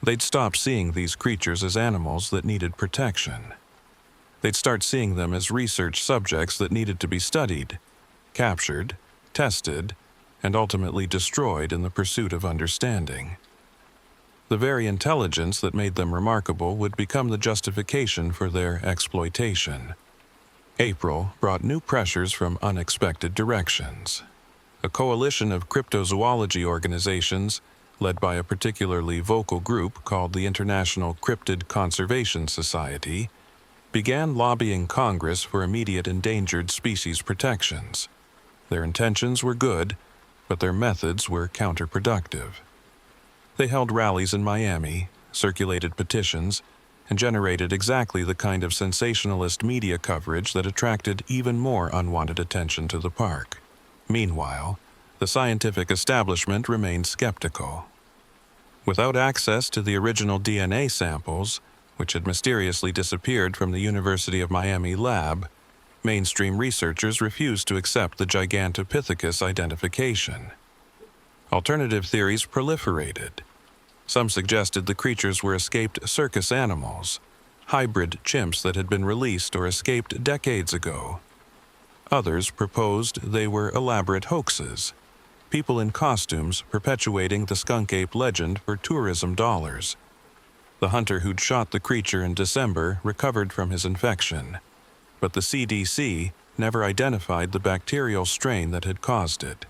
They'd stop seeing these creatures as animals that needed protection. They'd start seeing them as research subjects that needed to be studied, captured, tested, and ultimately destroyed in the pursuit of understanding. The very intelligence that made them remarkable would become the justification for their exploitation. April brought new pressures from unexpected directions. A coalition of cryptozoology organizations, led by a particularly vocal group called the International Cryptid Conservation Society, began lobbying Congress for immediate endangered species protections. Their intentions were good, but their methods were counterproductive. They held rallies in Miami, circulated petitions, and generated exactly the kind of sensationalist media coverage that attracted even more unwanted attention to the park. Meanwhile, the scientific establishment remained skeptical. Without access to the original DNA samples, which had mysteriously disappeared from the University of Miami lab, mainstream researchers refused to accept the Gigantopithecus identification. Alternative theories proliferated. Some suggested the creatures were escaped circus animals, hybrid chimps that had been released or escaped decades ago. Others proposed they were elaborate hoaxes, people in costumes perpetuating the Skunk Ape legend for tourism dollars. The hunter who'd shot the creature in December recovered from his infection, but the CDC never identified the bacterial strain that had caused it.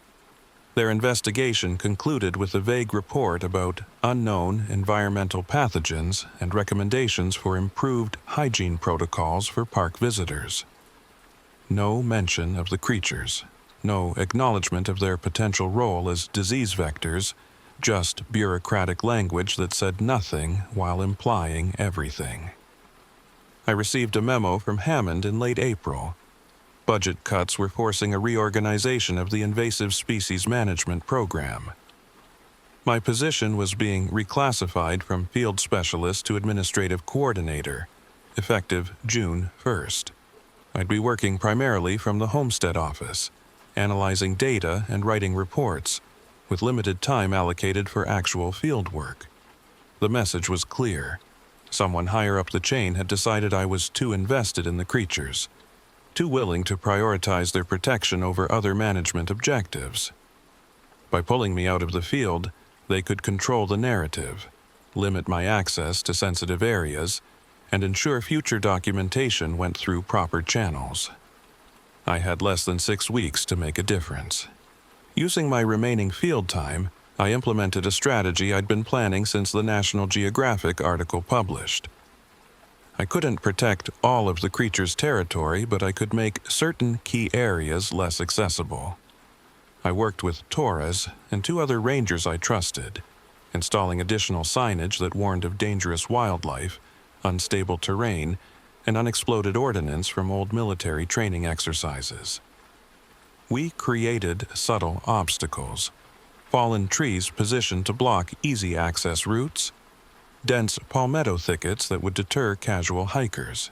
Their investigation concluded with a vague report about unknown environmental pathogens and recommendations for improved hygiene protocols for park visitors. No mention of the creatures, no acknowledgement of their potential role as disease vectors, just bureaucratic language that said nothing while implying everything. I received a memo from Hammond in late April. Budget cuts were forcing a reorganization of the invasive species management program. My position was being reclassified from field specialist to administrative coordinator, effective June 1st. I'd be working primarily from the homestead office, analyzing data and writing reports, with limited time allocated for actual field work. The message was clear. Someone higher up the chain had decided I was too invested in the creatures, too willing to prioritize their protection over other management objectives. By pulling me out of the field, they could control the narrative, limit my access to sensitive areas, and ensure future documentation went through proper channels. I had less than 6 weeks to make a difference. Using my remaining field time, I implemented a strategy I'd been planning since the National Geographic article published. I couldn't protect all of the creature's territory, but I could make certain key areas less accessible. I worked with Torres and 2 other rangers I trusted, installing additional signage that warned of dangerous wildlife, unstable terrain, and unexploded ordnance from old military training exercises. We created subtle obstacles, fallen trees positioned to block easy access routes, dense palmetto thickets that would deter casual hikers,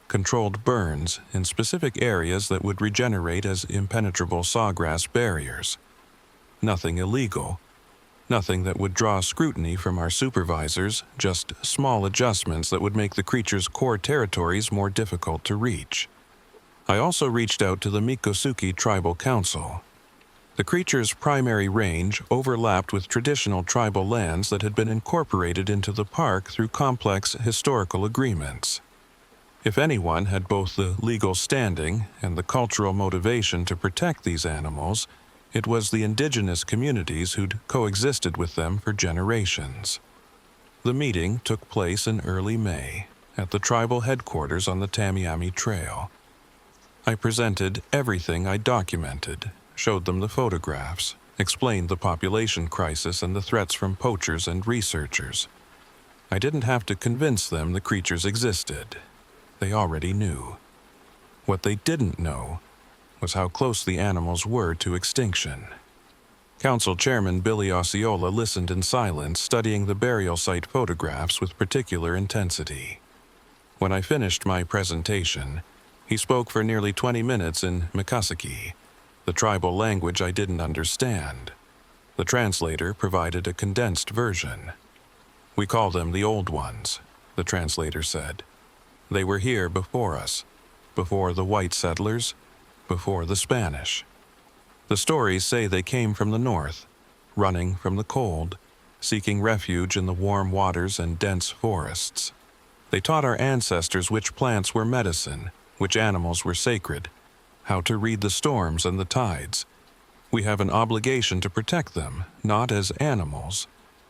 controlled burns in specific areas that would regenerate as impenetrable sawgrass barriers. Nothing illegal, nothing that would draw scrutiny from our supervisors, just small adjustments that would make the creature's core territories more difficult to reach. I also reached out to the Mikosuke Tribal Council. The creature's primary range overlapped with traditional tribal lands that had been incorporated into the park through complex historical agreements. If anyone had both the legal standing and the cultural motivation to protect these animals, it was the indigenous communities who'd coexisted with them for generations. The meeting took place in early May at the tribal headquarters on the Tamiami Trail. I presented everything I documented, showed them the photographs, explained the population crisis and the threats from poachers and researchers. I didn't have to convince them the creatures existed. They already knew. What they didn't know was how close the animals were to extinction. Council Chairman Billy Osceola listened in silence, studying the burial site photographs with particular intensity. When I finished my presentation, he spoke for nearly 20 minutes in Mikasaki, the tribal language I didn't understand. The translator provided a condensed version. "We call them the Old Ones," the translator said. "They were here before us, before the white settlers, before the Spanish. The stories say they came from the north, running from the cold, seeking refuge in the warm waters and dense forests. They taught our ancestors which plants were medicine, which animals were sacred, how to read the storms and the tides. We have an obligation to protect them, not as animals,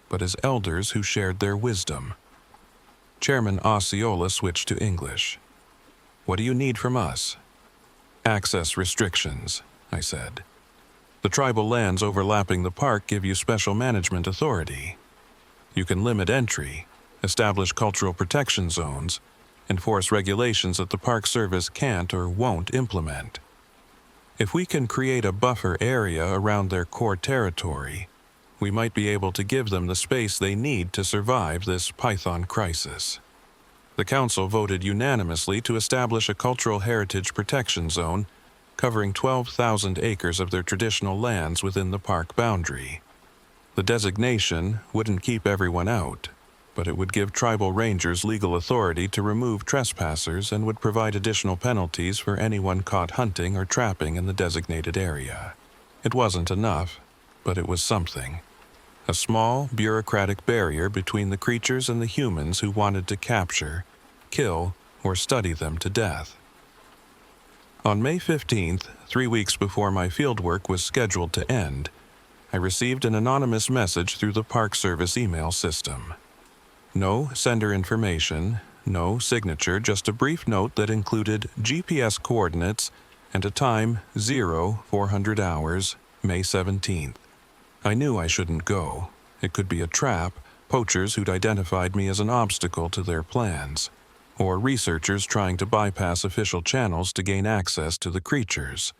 but as elders who shared their wisdom." Chairman Osceola switched to English. "What do you need from us?" "Access restrictions," I said. "The tribal lands overlapping the park give you special management authority. You can limit entry, establish cultural protection zones, enforce regulations that the Park Service can't or won't implement. If we can create a buffer area around their core territory, we might be able to give them the space they need to survive this python crisis." The council voted unanimously to establish a cultural heritage protection zone covering 12,000 acres of their traditional lands within the park boundary. The designation wouldn't keep everyone out, but it would give tribal rangers legal authority to remove trespassers and would provide additional penalties for anyone caught hunting or trapping in the designated area. It wasn't enough, but it was something. A small, bureaucratic barrier between the creatures and the humans who wanted to capture, kill, or study them to death. On May 15th, 3 weeks before my fieldwork was scheduled to end, I received an anonymous message through the Park Service email system. No sender information, no signature, just a brief note that included GPS coordinates and a time 0400 hours, May 17th. I knew I shouldn't go. It could be a trap, poachers who'd identified me as an obstacle to their plans, or researchers trying to bypass official channels to gain access to the creatures.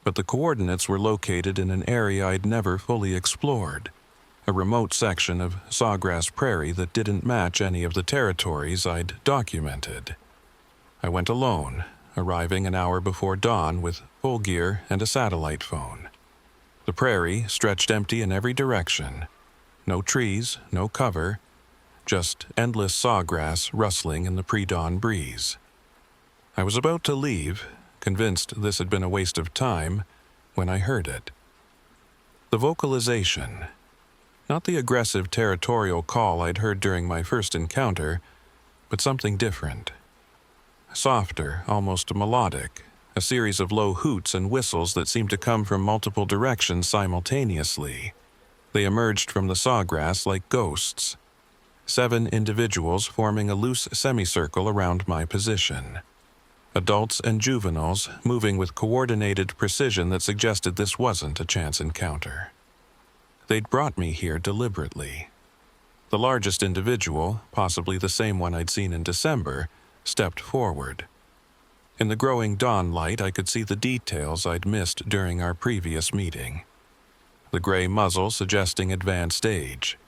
But the coordinates were located in an area I'd never fully explored, a remote section of sawgrass prairie that didn't match any of the territories I'd documented. I went alone, arriving an hour before dawn with full gear and a satellite phone. The prairie stretched empty in every direction. No trees, no cover, just endless sawgrass rustling in the pre-dawn breeze. I was about to leave, convinced this had been a waste of time, when I heard it. The vocalization. Not the aggressive territorial call I'd heard during my first encounter, but something different. Softer, almost melodic, a series of low hoots and whistles that seemed to come from multiple directions simultaneously. They emerged from the sawgrass like ghosts. 7 individuals forming a loose semicircle around my position. Adults and juveniles moving with coordinated precision that suggested this wasn't a chance encounter. They'd brought me here deliberately. The largest individual, possibly the same one I'd seen in December, stepped forward. In the growing dawn light, I could see the details I'd missed during our previous meeting. the gray muzzle suggesting advanced age,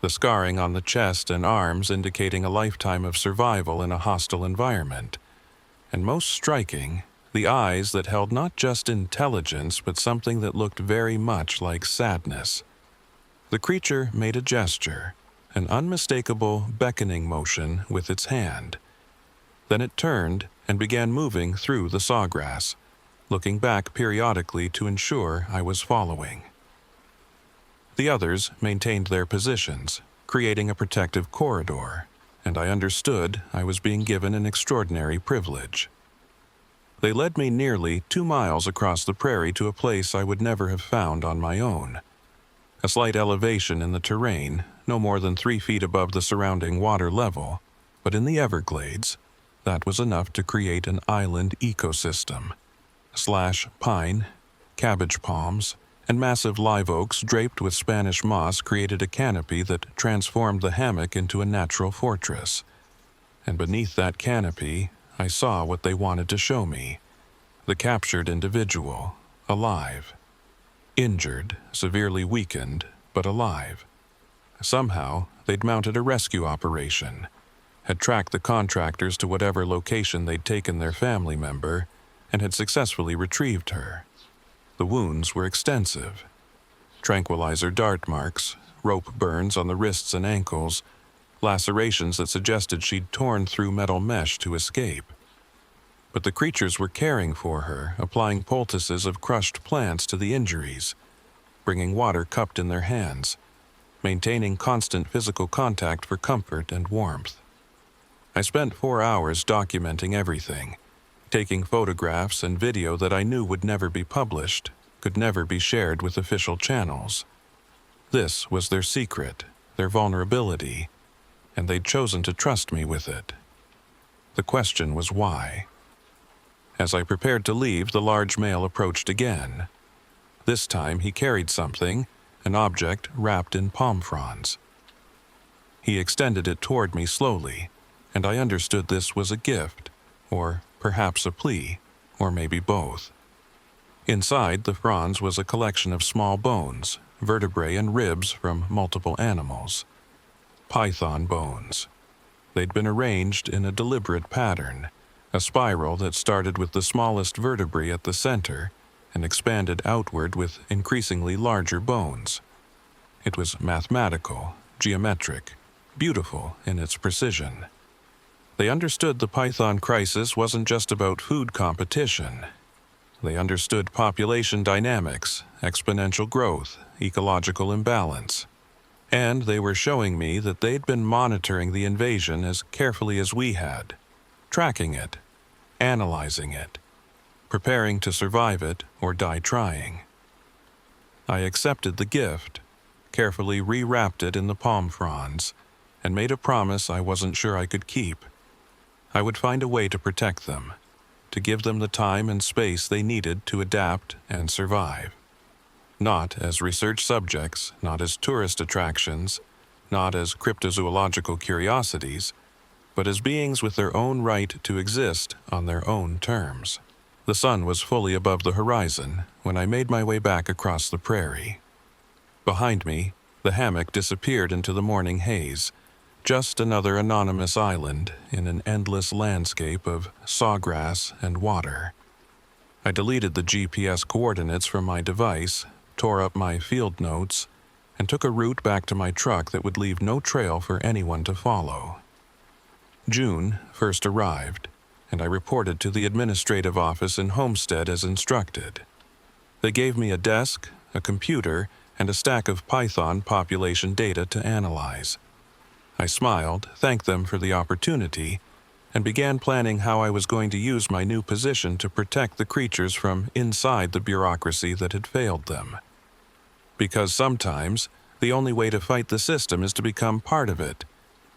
the scarring on the chest and arms indicating a lifetime of survival in a hostile environment, and most striking, the eyes that held not just intelligence but something that looked very much like sadness. The creature made a gesture, an unmistakable beckoning motion with its hand. Then it turned and began moving through the sawgrass, looking back periodically to ensure I was following. The others maintained their positions, creating a protective corridor, and I understood I was being given an extraordinary privilege. They led me nearly 2 miles across the prairie to a place I would never have found on my own. A slight elevation in the terrain, no more than 3 feet above the surrounding water level, but in the Everglades, that was enough to create an island ecosystem. Pine, cabbage palms, and massive live oaks draped with Spanish moss created a canopy that transformed the hammock into a natural fortress. And beneath that canopy, I saw what they wanted to show me. The captured individual, alive. Injured, severely weakened, but alive. Somehow, they'd mounted a rescue operation, had tracked the contractors to whatever location they'd taken their family member, and had successfully retrieved her. The wounds were extensive. Tranquilizer dart marks, rope burns on the wrists and ankles, lacerations that suggested she'd torn through metal mesh to escape. But the creatures were caring for her, applying poultices of crushed plants to the injuries, bringing water cupped in their hands, maintaining constant physical contact for comfort and warmth. I spent 4 hours documenting everything, taking photographs and video that I knew would never be published, could never be shared with official channels. This was their secret, their vulnerability, and they'd chosen to trust me with it. The question was why. As I prepared to leave, the large male approached again. This time he carried something, an object wrapped in palm fronds. He extended it toward me slowly, and I understood this was a gift, or perhaps a plea, or maybe both. Inside the fronds was a collection of small bones, vertebrae and ribs from multiple animals. Python bones. They'd been arranged in a deliberate pattern, a spiral that started with the smallest vertebrae at the center and expanded outward with increasingly larger bones. It was mathematical, geometric, beautiful in its precision. They understood the python crisis wasn't just about food competition. They understood population dynamics, exponential growth, ecological imbalance. And they were showing me that they'd been monitoring the invasion as carefully as we had, tracking it, analyzing it, preparing to survive it or die trying. I accepted the gift, carefully rewrapped it in the palm fronds, and made a promise I wasn't sure I could keep. I would find a way to protect them, to give them the time and space they needed to adapt and survive. Not as research subjects, not as tourist attractions, not as cryptozoological curiosities, but as beings with their own right to exist on their own terms. The sun was fully above the horizon when I made my way back across the prairie. Behind me, the hammock disappeared into the morning haze, just another anonymous island in an endless landscape of sawgrass and water. I deleted the GPS coordinates from my device, tore up my field notes, and took a route back to my truck that would leave no trail for anyone to follow. June first arrived, and I reported to the administrative office in Homestead as instructed. They gave me a desk, a computer, and a stack of Python population data to analyze. I smiled, thanked them for the opportunity, and began planning how I was going to use my new position to protect the creatures from inside the bureaucracy that had failed them. Because sometimes, the only way to fight the system is to become part of it,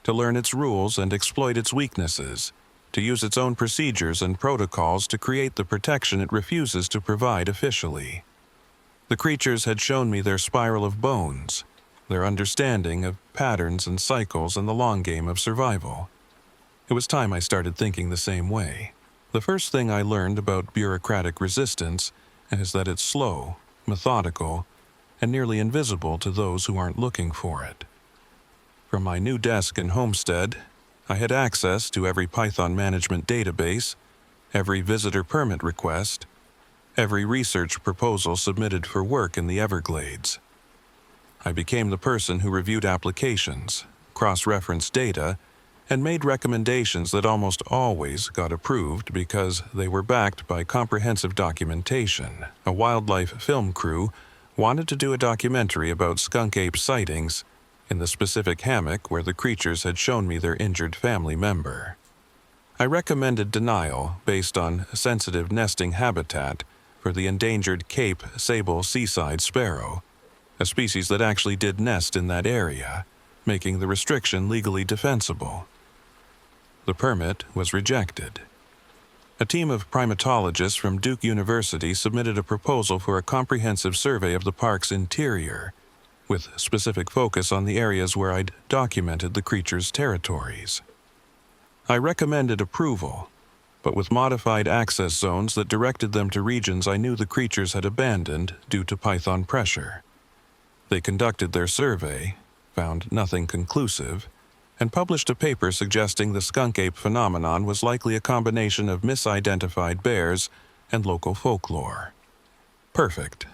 to learn its rules and exploit its weaknesses, to use its own procedures and protocols to create the protection it refuses to provide officially. The creatures had shown me their spiral of bones, their understanding of patterns and cycles in the long game of survival. It was time I started thinking the same way. The first thing I learned about bureaucratic resistance is that it's slow, methodical, and nearly invisible to those who aren't looking for it. From my new desk and homestead, I had access to every python management database, every visitor permit request, every research proposal submitted for work in the Everglades. I became the person who reviewed applications, cross-referenced data, and made recommendations that almost always got approved because they were backed by comprehensive documentation. A wildlife film crew wanted to do a documentary about skunk ape sightings in the specific hammock where the creatures had shown me their injured family member. I recommended denial based on sensitive nesting habitat for the endangered Cape sable seaside sparrow, a species that actually did nest in that area, making the restriction legally defensible. The permit was rejected. A team of primatologists from Duke University submitted a proposal for a comprehensive survey of the park's interior, with specific focus on the areas where I'd documented the creatures' territories. I recommended approval, but with modified access zones that directed them to regions I knew the creatures had abandoned due to python pressure. They conducted their survey, found nothing conclusive, and published a paper suggesting the skunk ape phenomenon was likely a combination of misidentified bears and local folklore. Perfect.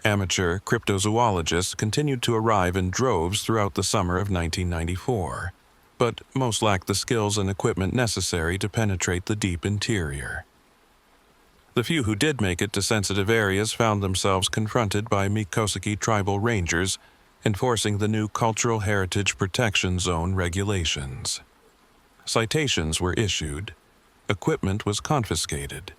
Amateur cryptozoologists continued to arrive in droves throughout the summer of 1994, but most lacked the skills and equipment necessary to penetrate the deep interior. The few who did make it to sensitive areas found themselves confronted by Mikosiki tribal rangers enforcing the new Cultural Heritage Protection Zone regulations. Citations were issued, equipment was confiscated,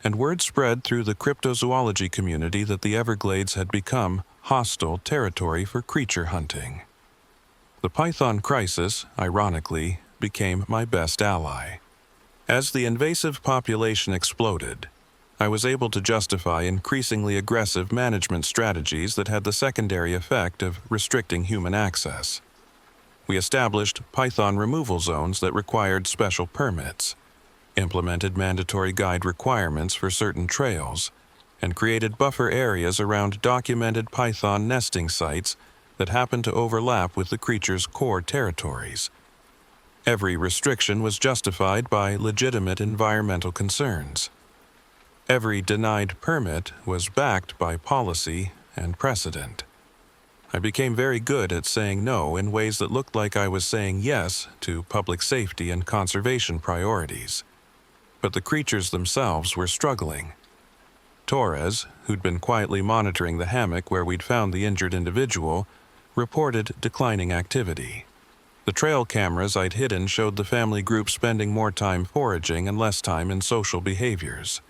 and word spread through the cryptozoology community that the Everglades had become hostile territory for creature hunting. The python crisis, ironically, became my best ally. As the invasive population exploded, I was able to justify increasingly aggressive management strategies that had the secondary effect of restricting human access. We established python removal zones that required special permits, implemented mandatory guide requirements for certain trails, and created buffer areas around documented python nesting sites that happened to overlap with the creature's core territories. Every restriction was justified by legitimate environmental concerns. Every denied permit was backed by policy and precedent. I became very good at saying no in ways that looked like I was saying yes to public safety and conservation priorities. But the creatures themselves were struggling. Torres, who'd been quietly monitoring the hammock where we'd found the injured individual, reported declining activity. The trail cameras I'd hidden showed the family group spending more time foraging and less time in social behaviors.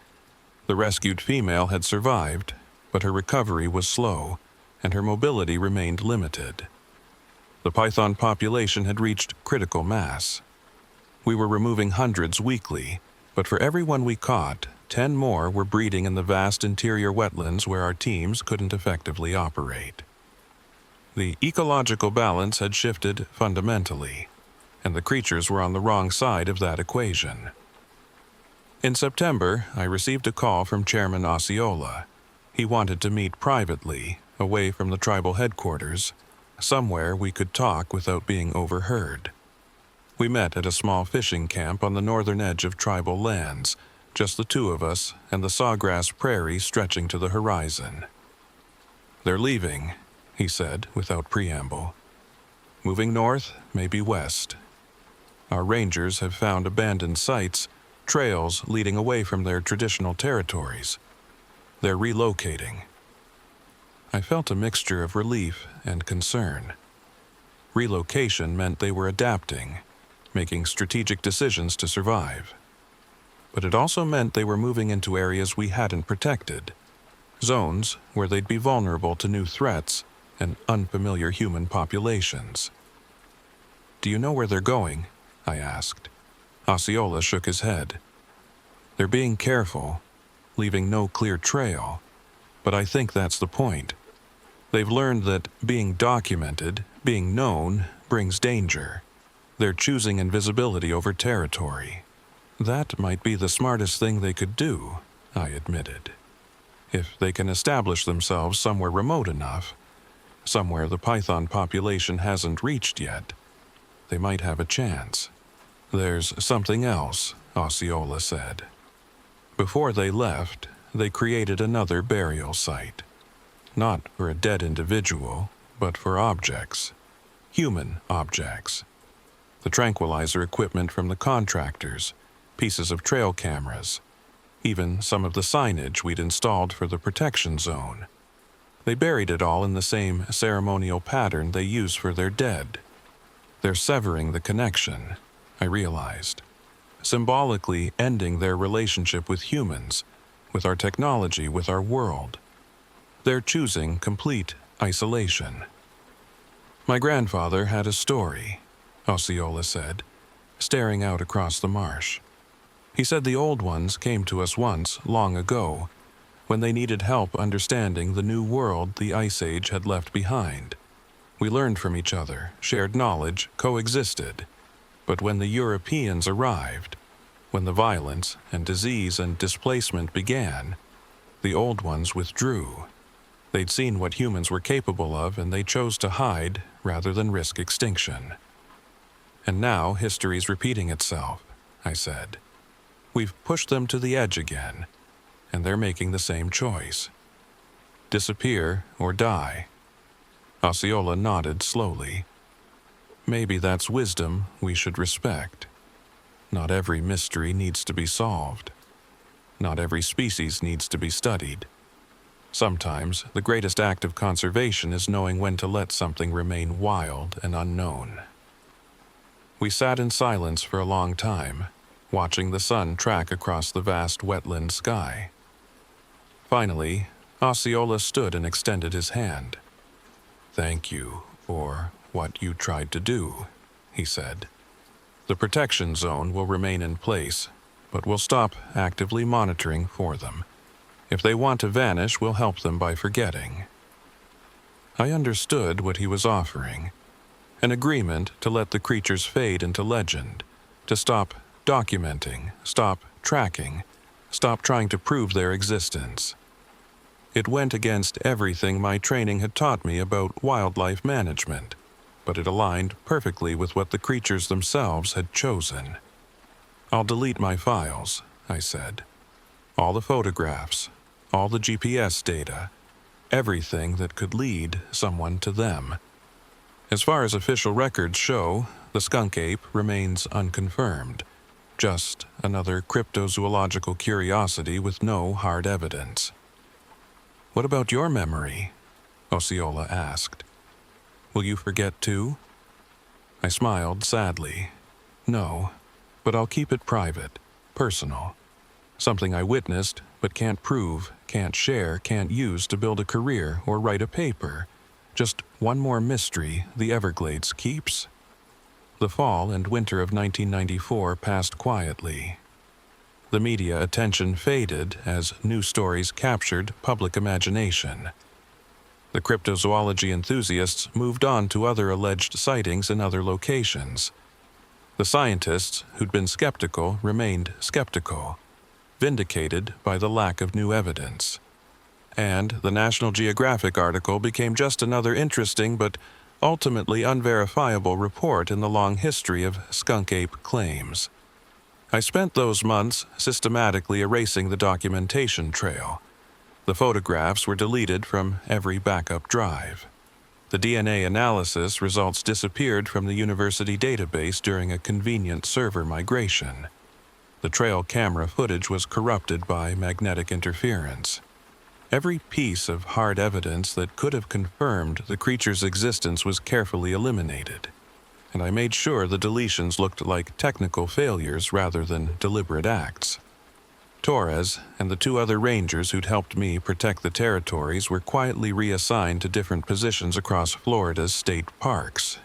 The rescued female had survived, but her recovery was slow, and her mobility remained limited. The python population had reached critical mass. We were removing hundreds weekly, but for every one we caught, 10 more were breeding in the vast interior wetlands where our teams couldn't effectively operate. The ecological balance had shifted fundamentally, and the creatures were on the wrong side of that equation. In September, I received a call from Chairman Osceola. He wanted to meet privately, away from the tribal headquarters, somewhere we could talk without being overheard. We met at a small fishing camp on the northern edge of tribal lands, just the two of us and the sawgrass prairie stretching to the horizon. "They're leaving," he said without preamble. "Moving north, maybe west. Our rangers have found abandoned sites, trails leading away from their traditional territories. They're relocating." I felt a mixture of relief and concern. Relocation meant they were adapting, making strategic decisions to survive. But it also meant they were moving into areas we hadn't protected, zones where they'd be vulnerable to new threats and unfamiliar human populations. "Do you know where they're going?" I asked. Osceola shook his head. "They're being careful, leaving no clear trail, but I think that's the point. They've learned that being documented, being known, brings danger. They're choosing invisibility over territory. That might be the smartest thing they could do," I admitted. If they can establish themselves somewhere remote enough, somewhere the python population hasn't reached yet, they might have a chance. There's something else, Osceola said. Before they left, they created another burial site. Not for a dead individual, but for objects. Human objects. The tranquilizer equipment from the contractors, pieces of trail cameras, even some of the signage we'd installed for the protection zone. They buried it all in the same ceremonial pattern they use for their dead. They're severing the connection, I realized, symbolically ending their relationship with humans, with our technology, with our world. They're choosing complete isolation. My grandfather had a story, Osceola said, staring out across the marsh. He said the old ones came to us once, long ago, when they needed help understanding the new world the Ice Age had left behind. We learned from each other, shared knowledge, coexisted. But when the Europeans arrived, when the violence and disease and displacement began, the old ones withdrew. They'd seen what humans were capable of, and they chose to hide rather than risk extinction. And now history's repeating itself, I said. We've pushed them to the edge again, and they're making the same choice. Disappear or die. Osceola nodded slowly. Maybe that's wisdom we should respect. Not every mystery needs to be solved. Not every species needs to be studied. Sometimes the greatest act of conservation is knowing when to let something remain wild and unknown. We sat in silence for a long time, watching the sun track across the vast wetland sky. Finally, Osceola stood and extended his hand. "Thank you for what you tried to do," he said. "The protection zone will remain in place, but we'll stop actively monitoring for them. If they want to vanish, we'll help them by forgetting." I understood what he was offering. An agreement to let the creatures fade into legend, to stop documenting, stop tracking, stop trying to prove their existence. It went against everything my training had taught me about wildlife management, but it aligned perfectly with what the creatures themselves had chosen. "I'll delete my files," I said. "All the photographs, all the GPS data, everything that could lead someone to them. As far as official records show, the skunk ape remains unconfirmed, just another cryptozoological curiosity with no hard evidence." "What about your memory?" Osceola asked. "Will you forget too?" I smiled sadly. "No, but I'll keep it private, personal. Something I witnessed but can't prove, can't share, can't use to build a career or write a paper. Just one more mystery the Everglades keeps." The fall and winter of 1994 passed quietly. The media attention faded as news stories captured public imagination. The cryptozoology enthusiasts moved on to other alleged sightings in other locations. The scientists who'd been skeptical remained skeptical, vindicated by the lack of new evidence. And the National Geographic article became just another interesting but ultimately unverifiable report in the long history of skunk ape claims. I spent those months systematically erasing the documentation trail. The photographs were deleted from every backup drive. The DNA analysis results disappeared from the university database during a convenient server migration. The trail camera footage was corrupted by magnetic interference. Every piece of hard evidence that could have confirmed the creature's existence was carefully eliminated, and I made sure the deletions looked like technical failures rather than deliberate acts. Torres and the two other rangers who'd helped me protect the territories were quietly reassigned to different positions across Florida's state parks.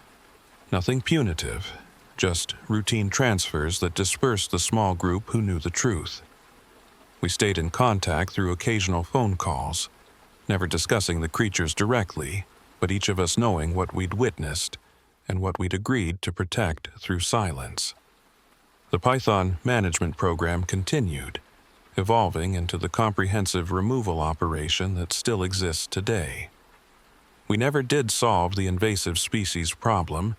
Nothing punitive, just routine transfers that dispersed the small group who knew the truth. We stayed in contact through occasional phone calls, never discussing the creatures directly, but each of us knowing what we'd witnessed and what we'd agreed to protect through silence. The Python management program continued, evolving into the comprehensive removal operation that still exists today. We never did solve the invasive species problem,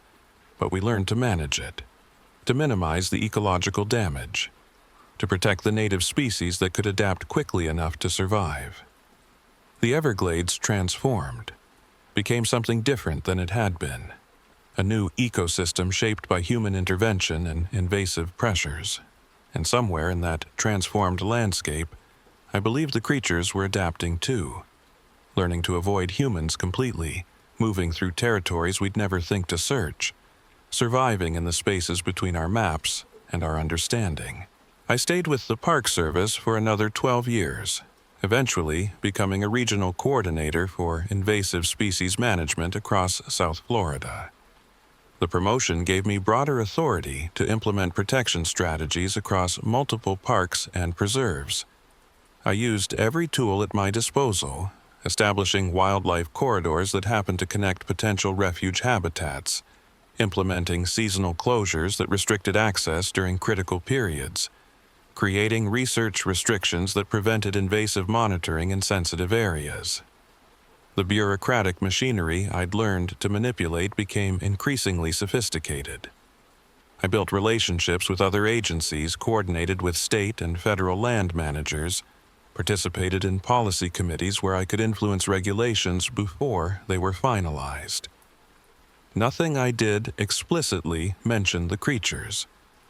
but we learned to manage it, to minimize the ecological damage, to protect the native species that could adapt quickly enough to survive. The Everglades transformed, became something different than it had been, a new ecosystem shaped by human intervention and invasive pressures. And somewhere in that transformed landscape, I believe the creatures were adapting too, learning to avoid humans completely, moving through territories we'd never think to search, surviving in the spaces between our maps and our understanding. I stayed with the Park Service for another 12 years, eventually becoming a regional coordinator for invasive species management across South Florida. The promotion gave me broader authority to implement protection strategies across multiple parks and preserves. I used every tool at my disposal, establishing wildlife corridors that happened to connect potential refuge habitats, implementing seasonal closures that restricted access during critical periods, creating research restrictions that prevented invasive monitoring in sensitive areas. The bureaucratic machinery I'd learned to manipulate became increasingly sophisticated. I built relationships with other agencies, coordinated with state and federal land managers, participated in policy committees where I could influence regulations before they were finalized. Nothing I did explicitly mentioned the creatures,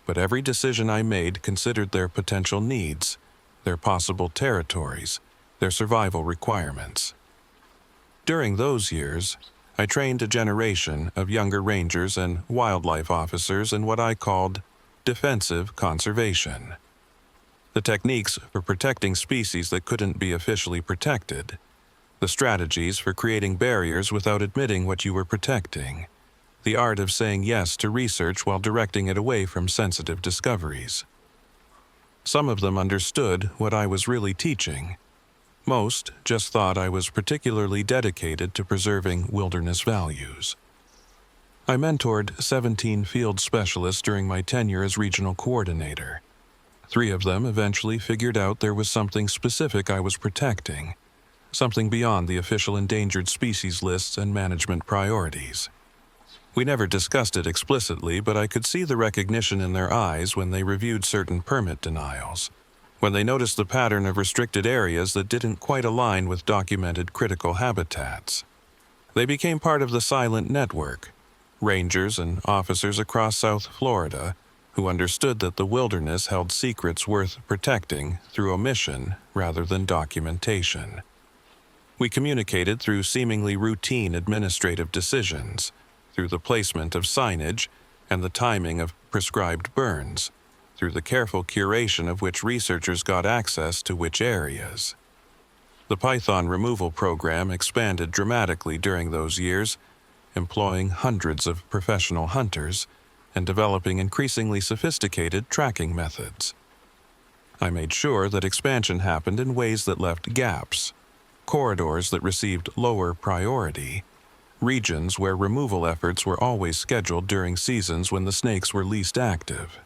but every decision I made considered their potential needs, their possible territories, their survival requirements. During those years, I trained a generation of younger rangers and wildlife officers in what I called defensive conservation. The techniques for protecting species that couldn't be officially protected, the strategies for creating barriers without admitting what you were protecting, the art of saying yes to research while directing it away from sensitive discoveries. Some of them understood what I was really teaching. Most just thought I was particularly dedicated to preserving wilderness values. I mentored 17 field specialists during my tenure as regional coordinator. 3 of them eventually figured out there was something specific I was protecting, something beyond the official endangered species lists and management priorities. We never discussed it explicitly, but I could see the recognition in their eyes when they reviewed certain permit denials, when they noticed the pattern of restricted areas that didn't quite align with documented critical habitats. They became part of the silent network, rangers and officers across South Florida who understood that the wilderness held secrets worth protecting through omission rather than documentation. We communicated through seemingly routine administrative decisions, through the placement of signage and the timing of prescribed burns, through the careful curation of which researchers got access to which areas. The python removal program expanded dramatically during those years, employing hundreds of professional hunters and developing increasingly sophisticated tracking methods. I made sure that expansion happened in ways that left gaps, corridors that received lower priority, regions where removal efforts were always scheduled during seasons when the snakes were least active.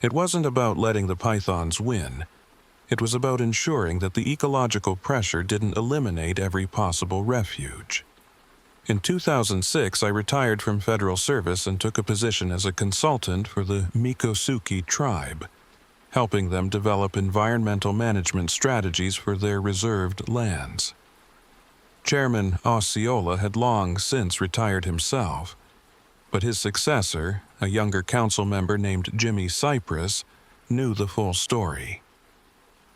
It wasn't about letting the pythons win. It was about ensuring that the ecological pressure didn't eliminate every possible refuge. In 2006, I retired from federal service and took a position as a consultant for the Miccosukee tribe, helping them develop environmental management strategies for their reserved lands. Chairman Osceola had long since retired himself, but his successor, a younger council member named Jimmy Cypress, knew the full story.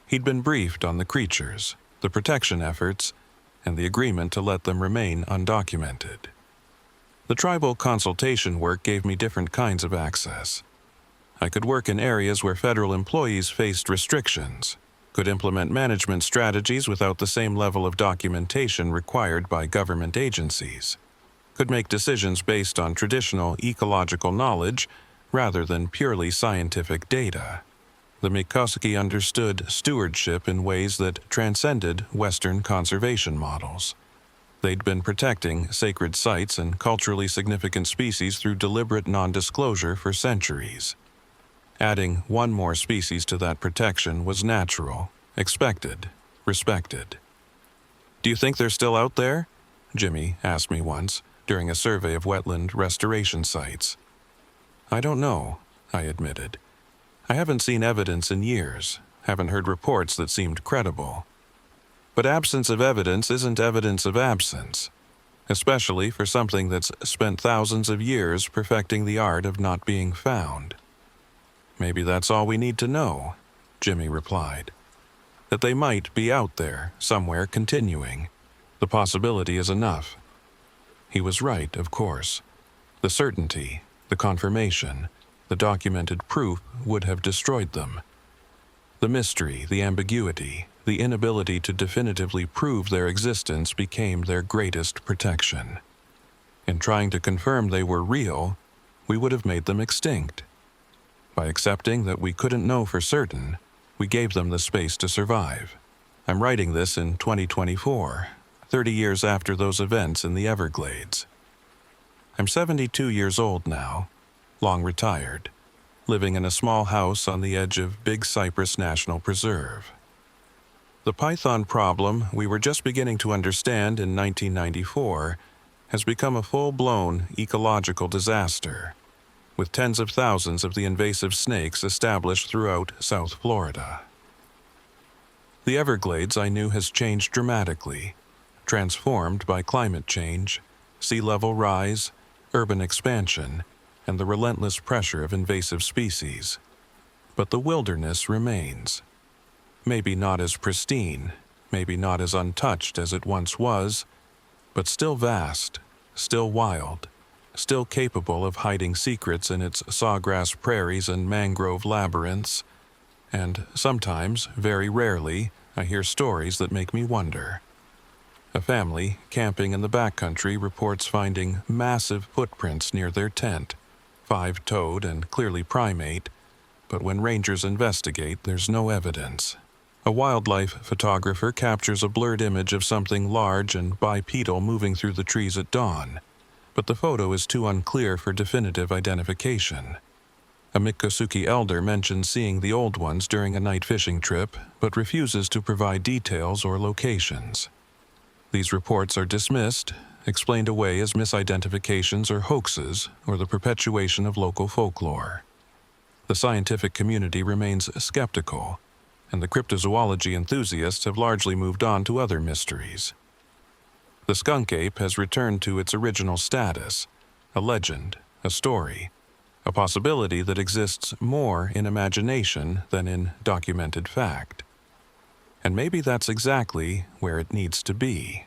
He'd been briefed on the creatures, the protection efforts, and the agreement to let them remain undocumented. The tribal consultation work gave me different kinds of access. I could work in areas where federal employees faced restrictions, could implement management strategies without the same level of documentation required by government agencies, could make decisions based on traditional ecological knowledge rather than purely scientific data. The Miccosukee understood stewardship in ways that transcended Western conservation models. They'd been protecting sacred sites and culturally significant species through deliberate non-disclosure for centuries. Adding one more species to that protection was natural, expected, respected. "Do you think they're still out there?" Jimmy asked me once during a survey of wetland restoration sites. "I don't know," I admitted. "I haven't seen evidence in years, haven't heard reports that seemed credible. But absence of evidence isn't evidence of absence, especially for something that's spent thousands of years perfecting the art of not being found." "Maybe that's all we need to know," Jimmy replied. "That they might be out there, somewhere continuing. The possibility is enough." He was right, of course. The certainty, the confirmation, the documented proof would have destroyed them. The mystery, the ambiguity, the inability to definitively prove their existence became their greatest protection. In trying to confirm they were real, we would have made them extinct. By accepting that we couldn't know for certain, we gave them the space to survive. I'm writing this in 2024, 30 years after those events in the Everglades. I'm 72 years old now, long retired, living in a small house on the edge of Big Cypress National Preserve. The python problem we were just beginning to understand in 1994 has become a full-blown ecological disaster, with tens of thousands of the invasive snakes established throughout South Florida. The Everglades, I knew, has changed dramatically, transformed by climate change, sea level rise, urban expansion, and the relentless pressure of invasive species. But the wilderness remains. Maybe not as pristine, maybe not as untouched as it once was, but still vast, still wild, still capable of hiding secrets in its sawgrass prairies and mangrove labyrinths. And sometimes, very rarely, I hear stories that make me wonder. A family camping in the backcountry reports finding massive footprints near their tent, 5-toed and clearly primate, but when rangers investigate, there's no evidence. A wildlife photographer captures a blurred image of something large and bipedal moving through the trees at dawn, but the photo is too unclear for definitive identification. A Miccosukee elder mentions seeing the old ones during a night fishing trip, but refuses to provide details or locations. These reports are dismissed, explained away as misidentifications or hoaxes, or the perpetuation of local folklore. The scientific community remains skeptical, and the cryptozoology enthusiasts have largely moved on to other mysteries. The skunk ape has returned to its original status, a legend, a story, a possibility that exists more in imagination than in documented fact. And maybe that's exactly where it needs to be.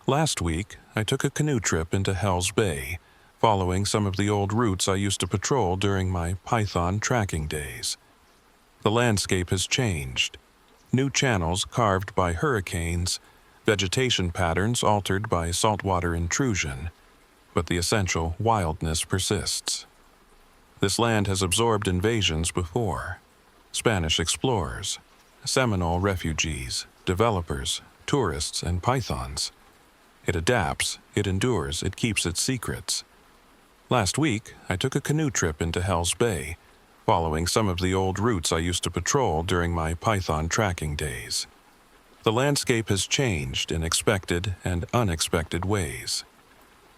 Last week, I took a canoe trip into Hell's Bay, following some of the old routes I used to patrol during my python tracking days. The landscape has changed. New channels carved by hurricanes, vegetation patterns altered by saltwater intrusion, but the essential wildness persists. This land has absorbed invasions before. Spanish explorers, Seminole refugees, developers, tourists, and pythons. It adapts, it endures, it keeps its secrets. Last week, I took a canoe trip into Hell's Bay, following some of the old routes I used to patrol during my python tracking days. The landscape has changed in expected and unexpected ways.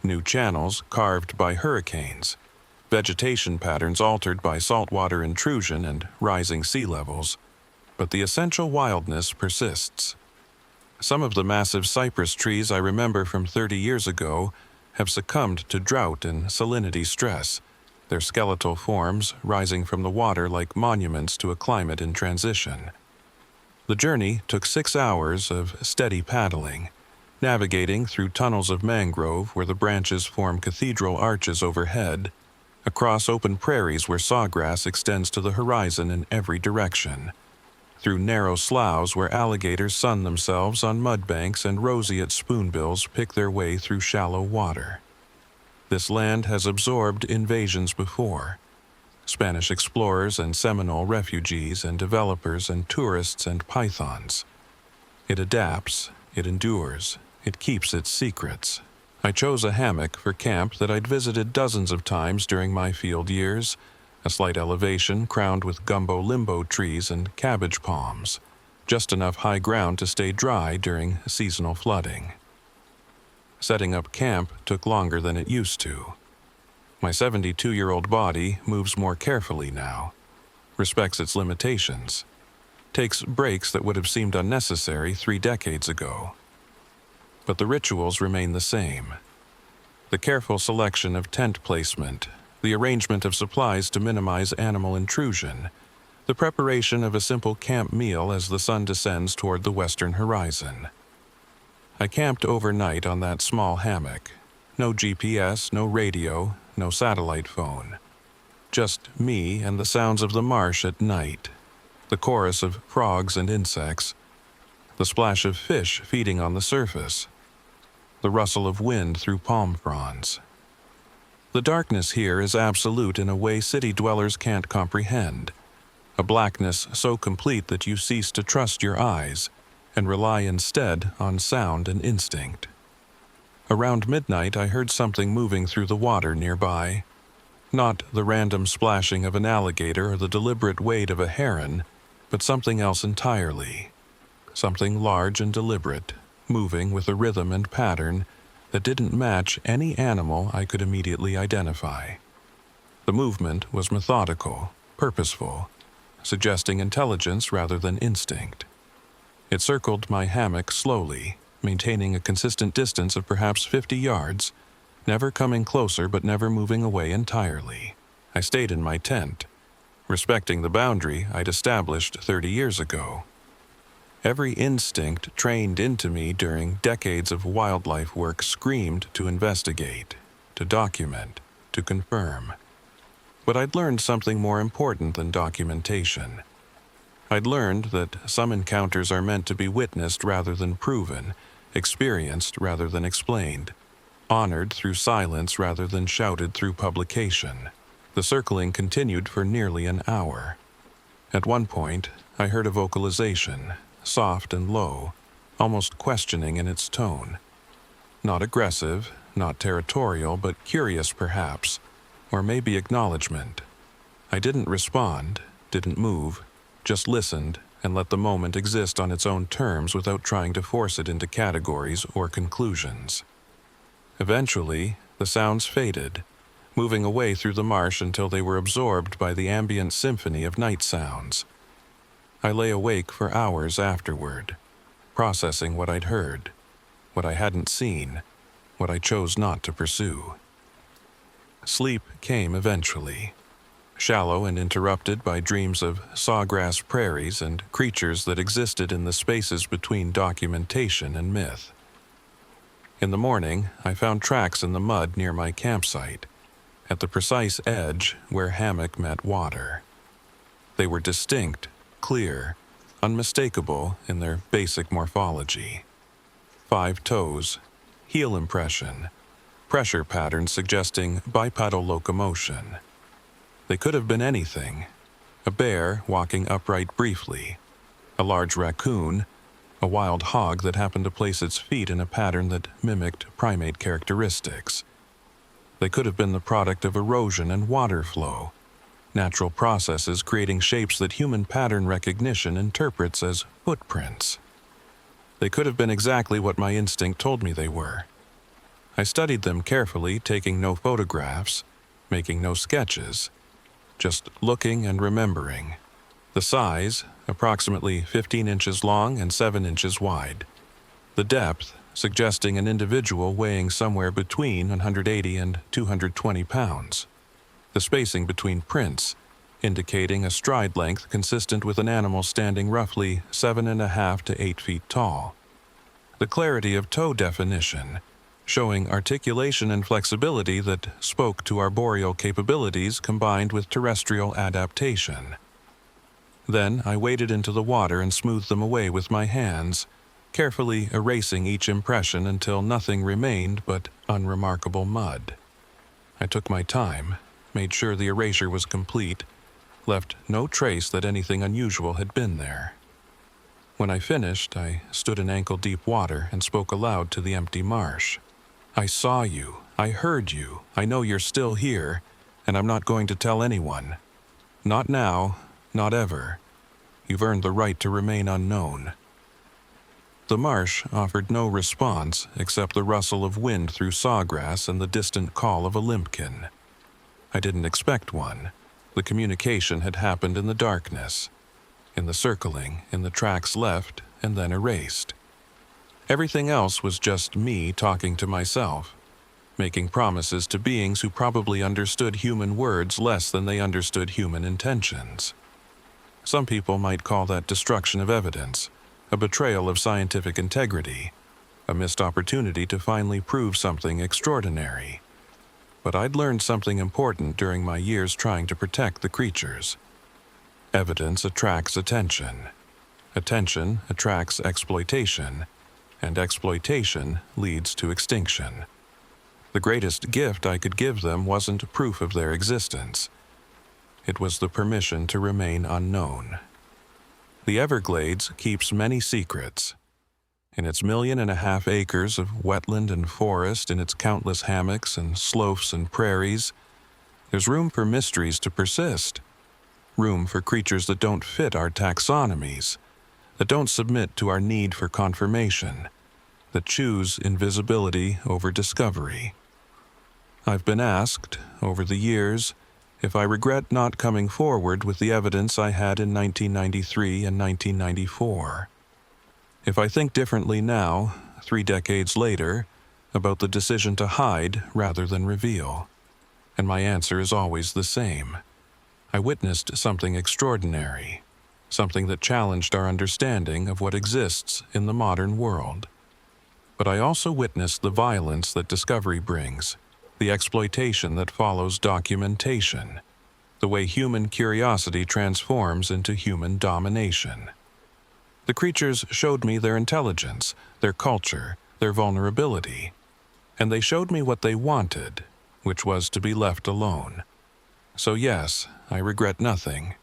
New channels carved by hurricanes, vegetation patterns altered by saltwater intrusion and rising sea levels, but the essential wildness persists. Some of the massive cypress trees I remember from 30 years ago have succumbed to drought and salinity stress, their skeletal forms rising from the water like monuments to a climate in transition. The journey took 6 hours of steady paddling, navigating through tunnels of mangrove where the branches form cathedral arches overhead, across open prairies where sawgrass extends to the horizon in every direction, through narrow sloughs where alligators sun themselves on mud banks and roseate spoonbills pick their way through shallow water. This land has absorbed invasions before. Spanish explorers and Seminole refugees and developers and tourists and pythons. It adapts, it endures, it keeps its secrets. I chose a hammock for camp that I'd visited dozens of times during my field years, a slight elevation crowned with gumbo limbo trees and cabbage palms, just enough high ground to stay dry during seasonal flooding. Setting up camp took longer than it used to. My 72-year-old body moves more carefully now, respects its limitations, takes breaks that would have seemed unnecessary 3 decades ago. But the rituals remain the same. The careful selection of tent placement, the arrangement of supplies to minimize animal intrusion, the preparation of a simple camp meal as the sun descends toward the western horizon. I camped overnight on that small hammock. No GPS, no radio, no satellite phone. Just me and the sounds of the marsh at night, the chorus of frogs and insects, the splash of fish feeding on the surface, the rustle of wind through palm fronds. The darkness here is absolute in a way city dwellers can't comprehend, a blackness so complete that you cease to trust your eyes and rely instead on sound and instinct. Around midnight, I heard something moving through the water nearby. Not the random splashing of an alligator or the deliberate wade of a heron, but something else entirely. Something large and deliberate, moving with a rhythm and pattern that didn't match any animal I could immediately identify. The movement was methodical, purposeful, suggesting intelligence rather than instinct. It circled my hammock slowly, maintaining a consistent distance of perhaps 50 yards, never coming closer but never moving away entirely. I stayed in my tent, respecting the boundary I'd established 30 years ago. Every instinct trained into me during decades of wildlife work screamed to investigate, to document, to confirm. But I'd learned something more important than documentation. I'd learned that some encounters are meant to be witnessed rather than proven, experienced rather than explained, honored through silence rather than shouted through publication. The circling continued for nearly an hour. At one point, I heard a vocalization, soft and low, almost questioning in its tone. Not aggressive, not territorial, but curious perhaps, or maybe acknowledgement. I didn't respond, didn't move, just listened and let the moment exist on its own terms without trying to force it into categories or conclusions. Eventually, the sounds faded, moving away through the marsh until they were absorbed by the ambient symphony of night sounds. I lay awake for hours afterward, processing what I'd heard, what I hadn't seen, what I chose not to pursue. Sleep came eventually, shallow and interrupted by dreams of sawgrass prairies and creatures that existed in the spaces between documentation and myth. In the morning, I found tracks in the mud near my campsite, at the precise edge where hammock met water. They were distinct, clear, unmistakable in their basic morphology. 5 toes, heel impression, pressure patterns suggesting bipedal locomotion. They could have been anything: a bear walking upright briefly, a large raccoon, a wild hog that happened to place its feet in a pattern that mimicked primate characteristics. They could have been the product of erosion and water flow, natural processes creating shapes that human pattern recognition interprets as footprints. They could have been exactly what my instinct told me they were. I studied them carefully, taking no photographs, making no sketches, just looking and remembering. The size, approximately 15 inches long and 7 inches wide. The depth, suggesting an individual weighing somewhere between 180 and 220 pounds. The spacing between prints, indicating a stride length consistent with an animal standing roughly 7.5 to 8 feet tall. The clarity of toe definition, showing articulation and flexibility that spoke to arboreal capabilities combined with terrestrial adaptation. Then I waded into the water and smoothed them away with my hands, carefully erasing each impression until nothing remained but unremarkable mud. I took my time, made sure the erasure was complete, left no trace that anything unusual had been there. When I finished, I stood in ankle-deep water and spoke aloud to the empty marsh. I saw you, I heard you, I know you're still here, and I'm not going to tell anyone. Not now, not ever. You've earned the right to remain unknown." The marsh offered no response except the rustle of wind through sawgrass and the distant call of a limpkin. I didn't expect one. The communication had happened in the darkness, in the circling, in the tracks left and then erased. Everything else was just me talking to myself, making promises to beings who probably understood human words less than they understood human intentions. Some people might call that destruction of evidence, a betrayal of scientific integrity, a missed opportunity to finally prove something extraordinary. But I'd learned something important during my years trying to protect the creatures. Evidence attracts attention. Attention attracts exploitation, and exploitation leads to extinction. The greatest gift I could give them wasn't proof of their existence. It was the permission to remain unknown. The Everglades keeps many secrets. In its 1.5 million acres of wetland and forest, in its countless hammocks and slough and prairies, there's room for mysteries to persist. Room for creatures that don't fit our taxonomies, that don't submit to our need for confirmation, that choose invisibility over discovery. I've been asked, over the years, if I regret not coming forward with the evidence I had in 1993 and 1994. If I think differently now, 3 decades later, about the decision to hide rather than reveal. And my answer is always the same. I witnessed something extraordinary, something that challenged our understanding of what exists in the modern world. But I also witnessed the violence that discovery brings, the exploitation that follows documentation, the way human curiosity transforms into human domination. The creatures showed me their intelligence, their culture, their vulnerability, and they showed me what they wanted, which was to be left alone. So yes, I regret nothing.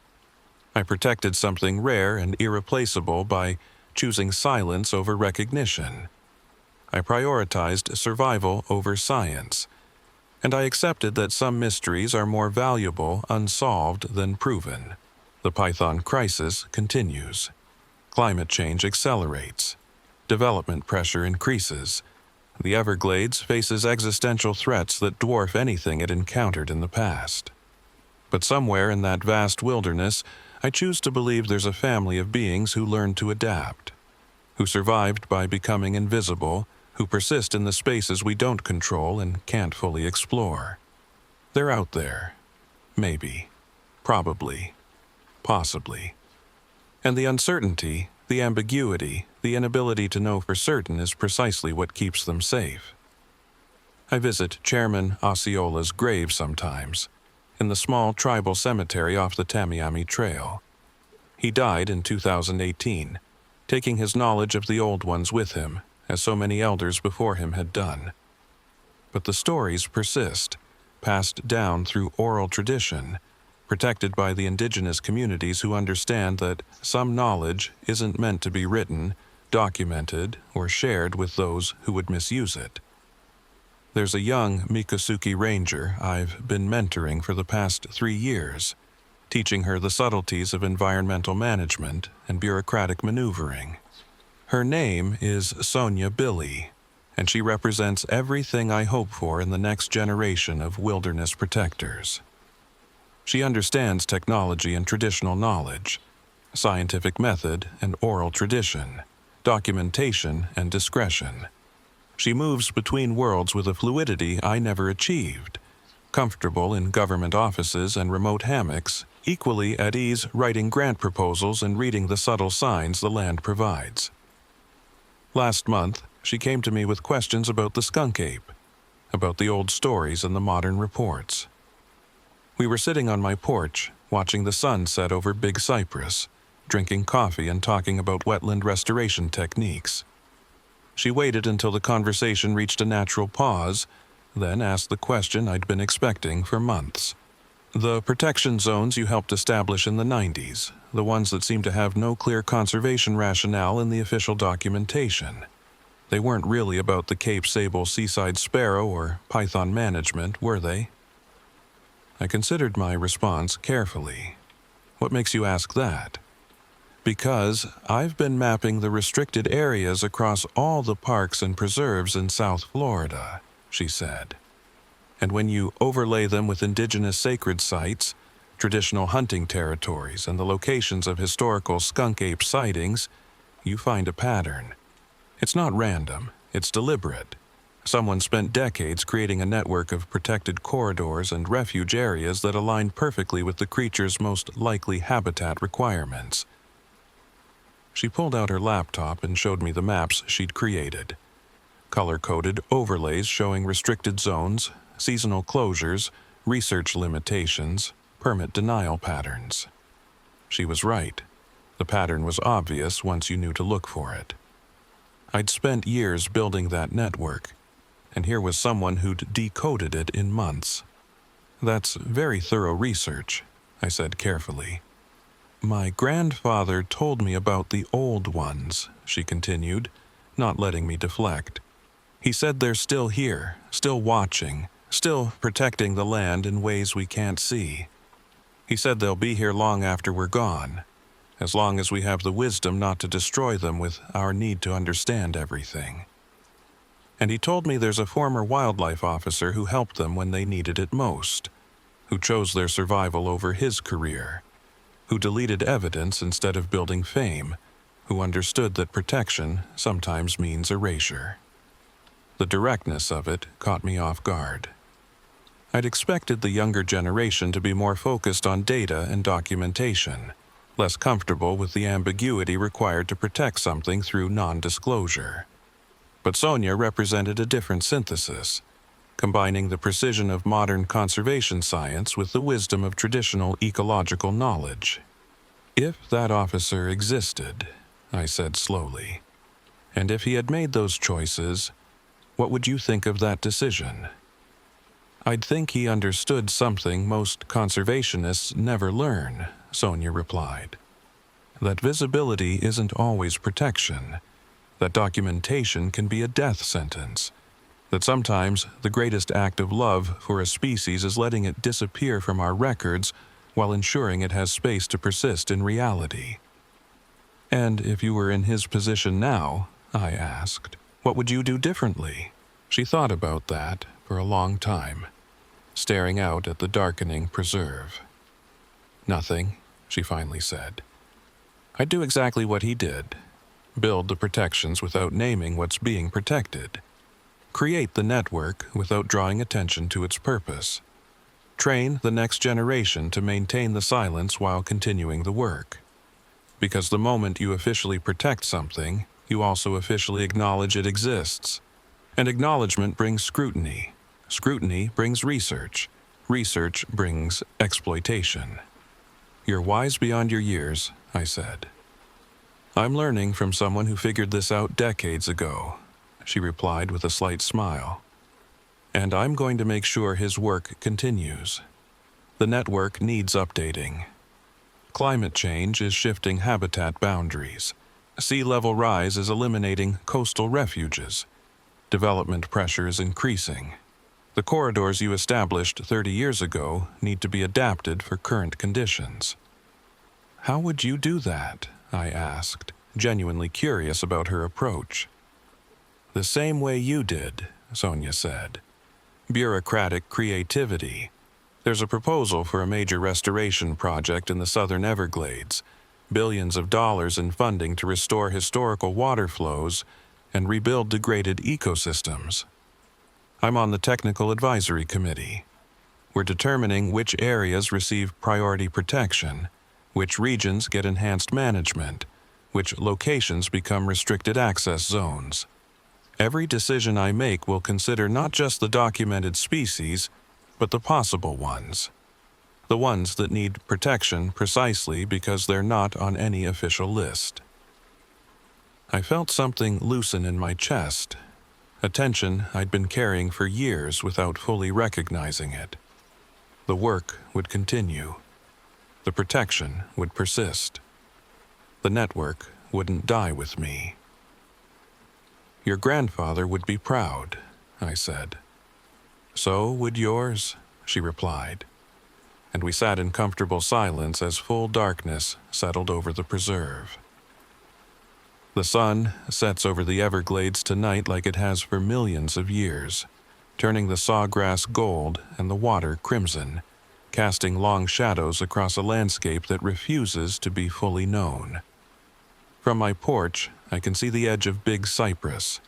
I protected something rare and irreplaceable by choosing silence over recognition. I prioritized survival over science, and I accepted that some mysteries are more valuable unsolved than proven. The Python crisis continues. Climate change accelerates. Development pressure increases. The Everglades faces existential threats that dwarf anything it encountered in the past. But somewhere in that vast wilderness, I choose to believe there's a family of beings who learned to adapt, who survived by becoming invisible, who persist in the spaces we don't control and can't fully explore. They're out there. Maybe. Probably. Possibly. And the uncertainty, the ambiguity, the inability to know for certain is precisely what keeps them safe. I visit Chairman Osceola's grave sometimes, in the small tribal cemetery off the Tamiami Trail. He died in 2018, taking his knowledge of the old ones with him, as so many elders before him had done. But the stories persist, passed down through oral tradition, protected by the indigenous communities who understand that some knowledge isn't meant to be written, documented, or shared with those who would misuse it. There's a young Miccosukee ranger I've been mentoring for the past 3 years, teaching her the subtleties of environmental management and bureaucratic maneuvering. Her name is Sonia Billy, and she represents everything I hope for in the next generation of wilderness protectors. She understands technology and traditional knowledge, scientific method and oral tradition, documentation and discretion. She moves between worlds with a fluidity I never achieved, comfortable in government offices and remote hammocks, equally at ease writing grant proposals and reading the subtle signs the land provides. Last month, she came to me with questions about the skunk ape, about the old stories and the modern reports. We were sitting on my porch, watching the sun set over Big Cypress, drinking coffee and talking about wetland restoration techniques. She waited until the conversation reached a natural pause, then asked the question I'd been expecting for months. The protection zones you helped establish in the 90s, the ones that seem to have no clear conservation rationale in the official documentation. They weren't really about the Cape Sable seaside sparrow or python management, were they? I considered my response carefully. What makes you ask that? Because I've been mapping the restricted areas across all the parks and preserves in South Florida, she said. And when you overlay them with indigenous sacred sites, traditional hunting territories, and the locations of historical skunk ape sightings, you find a pattern. It's not random, it's deliberate. Someone spent decades creating a network of protected corridors and refuge areas that align perfectly with the creature's most likely habitat requirements. She pulled out her laptop and showed me the maps she'd created. Color-coded overlays showing restricted zones, seasonal closures, research limitations, permit denial patterns. She was right. The pattern was obvious once you knew to look for it. I'd spent years building that network, and here was someone who'd decoded it in months. That's very thorough research, I said carefully. My grandfather told me about the old ones, she continued, not letting me deflect. He said they're still here, still watching, still protecting the land in ways we can't see. He said they'll be here long after we're gone, as long as we have the wisdom not to destroy them with our need to understand everything. And he told me there's a former wildlife officer who helped them when they needed it most, who chose their survival over his career, who deleted evidence instead of building fame, who understood that protection sometimes means erasure. The directness of it caught me off guard. I'd expected the younger generation to be more focused on data and documentation, less comfortable with the ambiguity required to protect something through non-disclosure. But Sonia represented a different synthesis, combining the precision of modern conservation science with the wisdom of traditional ecological knowledge. If that officer existed, I said slowly, and if he had made those choices, what would you think of that decision? I'd think he understood something most conservationists never learn, Sonia replied. That visibility isn't always protection, that documentation can be a death sentence, that sometimes the greatest act of love for a species is letting it disappear from our records while ensuring it has space to persist in reality. And if you were in his position now, I asked, what would you do differently? She thought about that for a long time, staring out at the darkening preserve. Nothing, she finally said. I'd do exactly what he did. Build the protections without naming what's being protected. Create the network without drawing attention to its purpose. Train the next generation to maintain the silence while continuing the work. Because the moment you officially protect something, you also officially acknowledge it exists. And acknowledgement brings scrutiny. Scrutiny brings research. Research brings exploitation. You're wise beyond your years, I said. I'm learning from someone who figured this out decades ago, she replied with a slight smile. And I'm going to make sure his work continues. The network needs updating. Climate change is shifting habitat boundaries. Sea level rise is eliminating coastal refuges. Development pressure is increasing. The corridors you established 30 years ago need to be adapted for current conditions. How would you do that? I asked, genuinely curious about her approach. The same way you did, Sonia said. Bureaucratic creativity. There's a proposal for a major restoration project in the southern Everglades, billions of dollars in funding to restore historical water flows and rebuild degraded ecosystems. I'm on the Technical Advisory Committee. We're determining which areas receive priority protection, which regions get enhanced management, which locations become restricted access zones. Every decision I make will consider not just the documented species, but the possible ones. The ones that need protection precisely because they're not on any official list. I felt something loosen in my chest, a tension I'd been carrying for years without fully recognizing it. The work would continue. The protection would persist. The network wouldn't die with me. Your grandfather would be proud, I said. So would yours, she replied. and we sat in comfortable silence as full darkness settled over the preserve. The sun sets over the Everglades tonight like it has for millions of years, turning the sawgrass gold and the water crimson, casting long shadows across a landscape that refuses to be fully known. From my porch, I can see the edge of Big Cypress,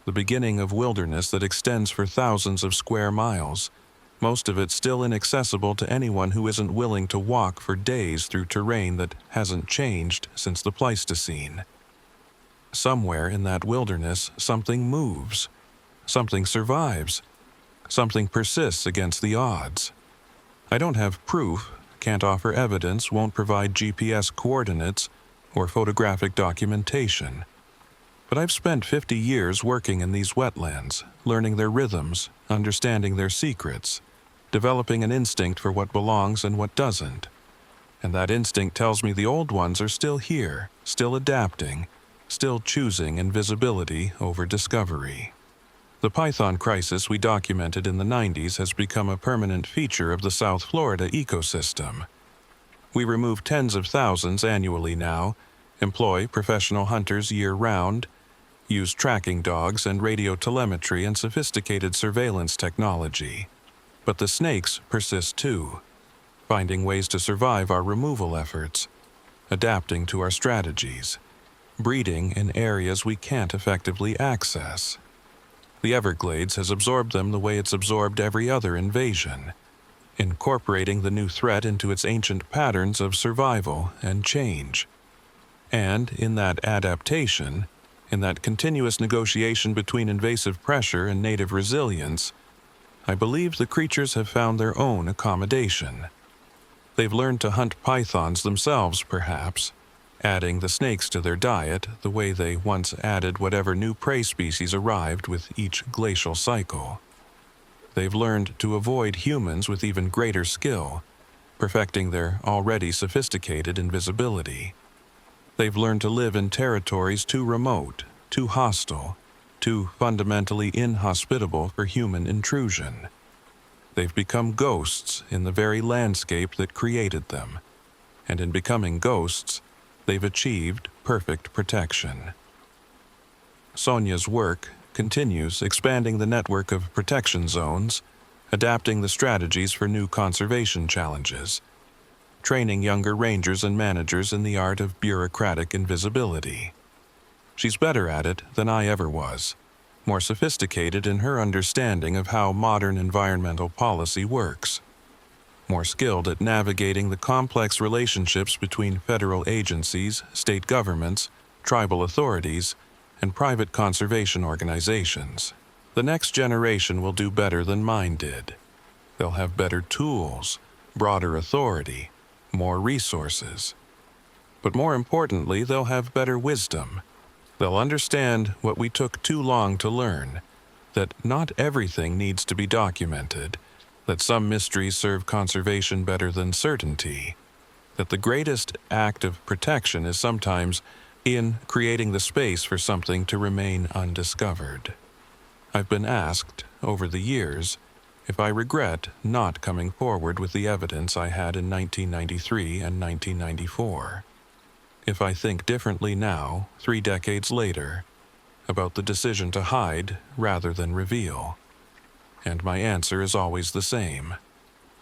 the beginning of wilderness that extends for thousands of square miles, most of it still inaccessible to anyone who isn't willing to walk for days through terrain that hasn't changed since the Pleistocene. Somewhere in that wilderness, something moves, something survives, something persists against the odds. I don't have proof, can't offer evidence, won't provide GPS coordinates or photographic documentation. But I've spent 50 years working in these wetlands, learning their rhythms, understanding their secrets, developing an instinct for what belongs and what doesn't. And that instinct tells me the old ones are still here, still adapting, still choosing invisibility over discovery. The python crisis we documented in the 90s has become a permanent feature of the South Florida ecosystem. We remove tens of thousands annually now, employ professional hunters year-round, use tracking dogs and radio telemetry and sophisticated surveillance technology. But the snakes persist too, finding ways to survive our removal efforts, adapting to our strategies, breeding in areas we can't effectively access. The Everglades has absorbed them the way it's absorbed every other invasion, incorporating the new threat into its ancient patterns of survival and change. And in that adaptation, in that continuous negotiation between invasive pressure and native resilience, I believe the creatures have found their own accommodation. They've learned to hunt pythons themselves, perhaps, adding the snakes to their diet the way they once added whatever new prey species arrived with each glacial cycle. They've learned to avoid humans with even greater skill, perfecting their already sophisticated invisibility. They've learned to live in territories too remote, too hostile, too fundamentally inhospitable for human intrusion. They've become ghosts in the very landscape that created them, and in becoming ghosts, they've achieved perfect protection. Sonia's work continues expanding the network of protection zones, adapting the strategies for new conservation challenges, training younger rangers and managers in the art of bureaucratic invisibility. She's better at it than I ever was, more sophisticated in her understanding of how modern environmental policy works, more skilled at navigating the complex relationships between federal agencies, state governments, tribal authorities, and private conservation organizations. The next generation will do better than mine did. They'll have better tools, broader authority, more resources. But more importantly, they'll have better wisdom. They'll understand what we took too long to learn, that not everything needs to be documented, that some mysteries serve conservation better than certainty, that the greatest act of protection is sometimes in creating the space for something to remain undiscovered. I've been asked, over the years, if I regret not coming forward with the evidence I had in 1993 and 1994. If I think differently now, 3 decades later, about the decision to hide rather than reveal. And my answer is always the same,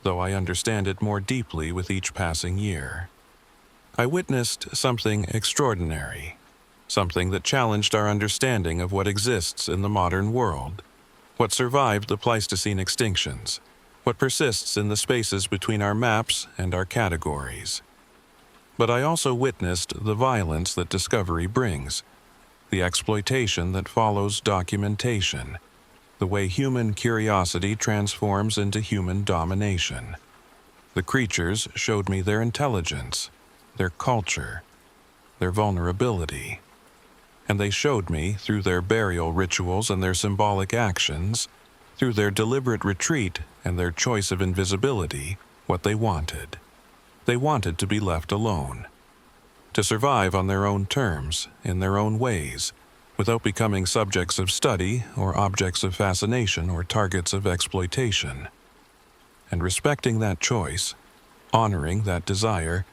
though I understand it more deeply with each passing year. I witnessed something extraordinary, something that challenged our understanding of what exists in the modern world, what survived the Pleistocene extinctions, what persists in the spaces between our maps and our categories. But I also witnessed the violence that discovery brings, the exploitation that follows documentation, the way human curiosity transforms into human domination. The creatures showed me their intelligence, their culture, their vulnerability. And they showed me, through their burial rituals and their symbolic actions, through their deliberate retreat and their choice of invisibility, what they wanted. They wanted to be left alone, to survive on their own terms, in their own ways, without becoming subjects of study or objects of fascination or targets of exploitation. And respecting that choice, honoring that desire,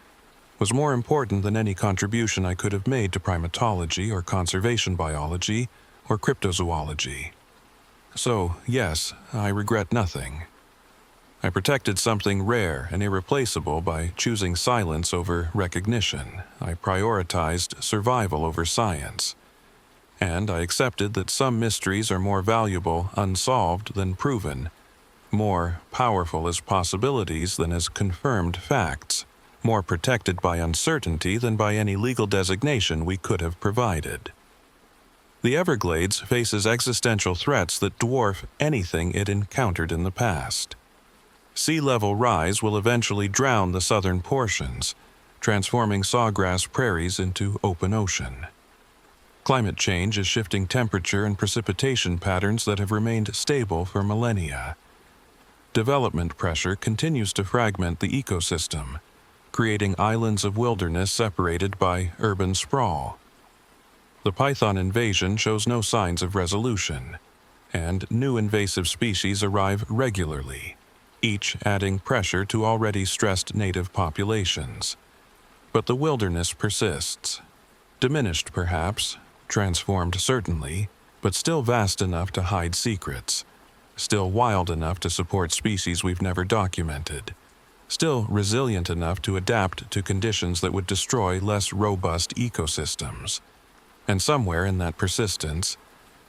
was more important than any contribution I could have made to primatology or conservation biology or cryptozoology. So, yes, I regret nothing. I protected something rare and irreplaceable by choosing silence over recognition. I prioritized survival over science. And I accepted that some mysteries are more valuable unsolved than proven, more powerful as possibilities than as confirmed facts, more protected by uncertainty than by any legal designation we could have provided. The Everglades faces existential threats that dwarf anything it encountered in the past. Sea level rise will eventually drown the southern portions, transforming sawgrass prairies into open ocean. Climate change is shifting temperature and precipitation patterns that have remained stable for millennia. Development pressure continues to fragment the ecosystem, creating islands of wilderness separated by urban sprawl. The python invasion shows no signs of resolution, and new invasive species arrive regularly, each adding pressure to already stressed native populations. But the wilderness persists, diminished perhaps, transformed certainly, but still vast enough to hide secrets, still wild enough to support species we've never documented, still resilient enough to adapt to conditions that would destroy less robust ecosystems. And somewhere in that persistence,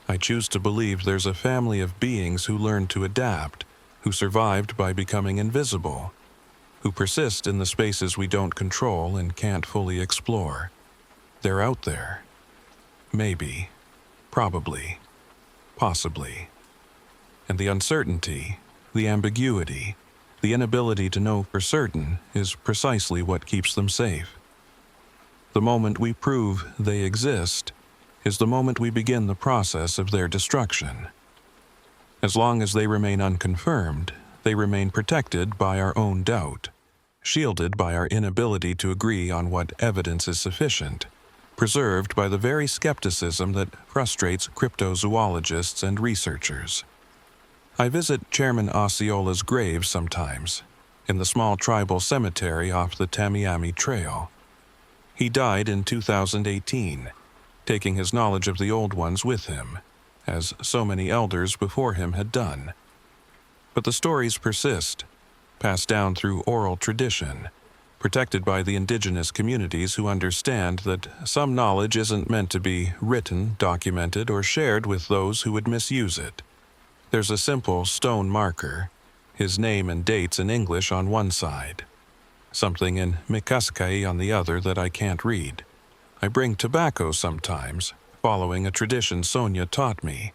I choose to believe there's a family of beings who learned to adapt, who survived by becoming invisible, who persist in the spaces we don't control and can't fully explore. They're out there. Maybe. Probably. Possibly. And the uncertainty, the ambiguity, the inability to know for certain is precisely what keeps them safe. The moment we prove they exist is the moment we begin the process of their destruction. As long as they remain unconfirmed, they remain protected by our own doubt, shielded by our inability to agree on what evidence is sufficient, preserved by the very skepticism that frustrates cryptozoologists and researchers. I visit Chairman Osceola's grave sometimes, in the small tribal cemetery off the Tamiami Trail. He died in 2018, taking his knowledge of the old ones with him, as so many elders before him had done. But the stories persist, passed down through oral tradition, protected by the indigenous communities who understand that some knowledge isn't meant to be written, documented, or shared with those who would misuse it. There's a simple stone marker, his name and dates in English on one side, something in Mikaska'i on the other that I can't read. I bring tobacco sometimes, following a tradition Sonia taught me,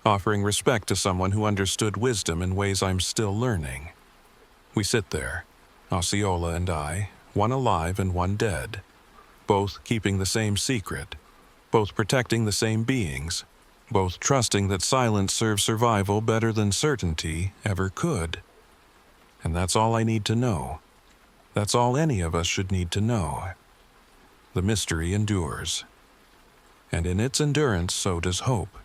offering respect to someone who understood wisdom in ways I'm still learning. We sit there, Osceola and I, one alive and one dead, both keeping the same secret, both protecting the same beings, both trusting that silence serves survival better than certainty ever could. And that's all I need to know. That's all any of us should need to know. The mystery endures. And in its endurance, so does hope.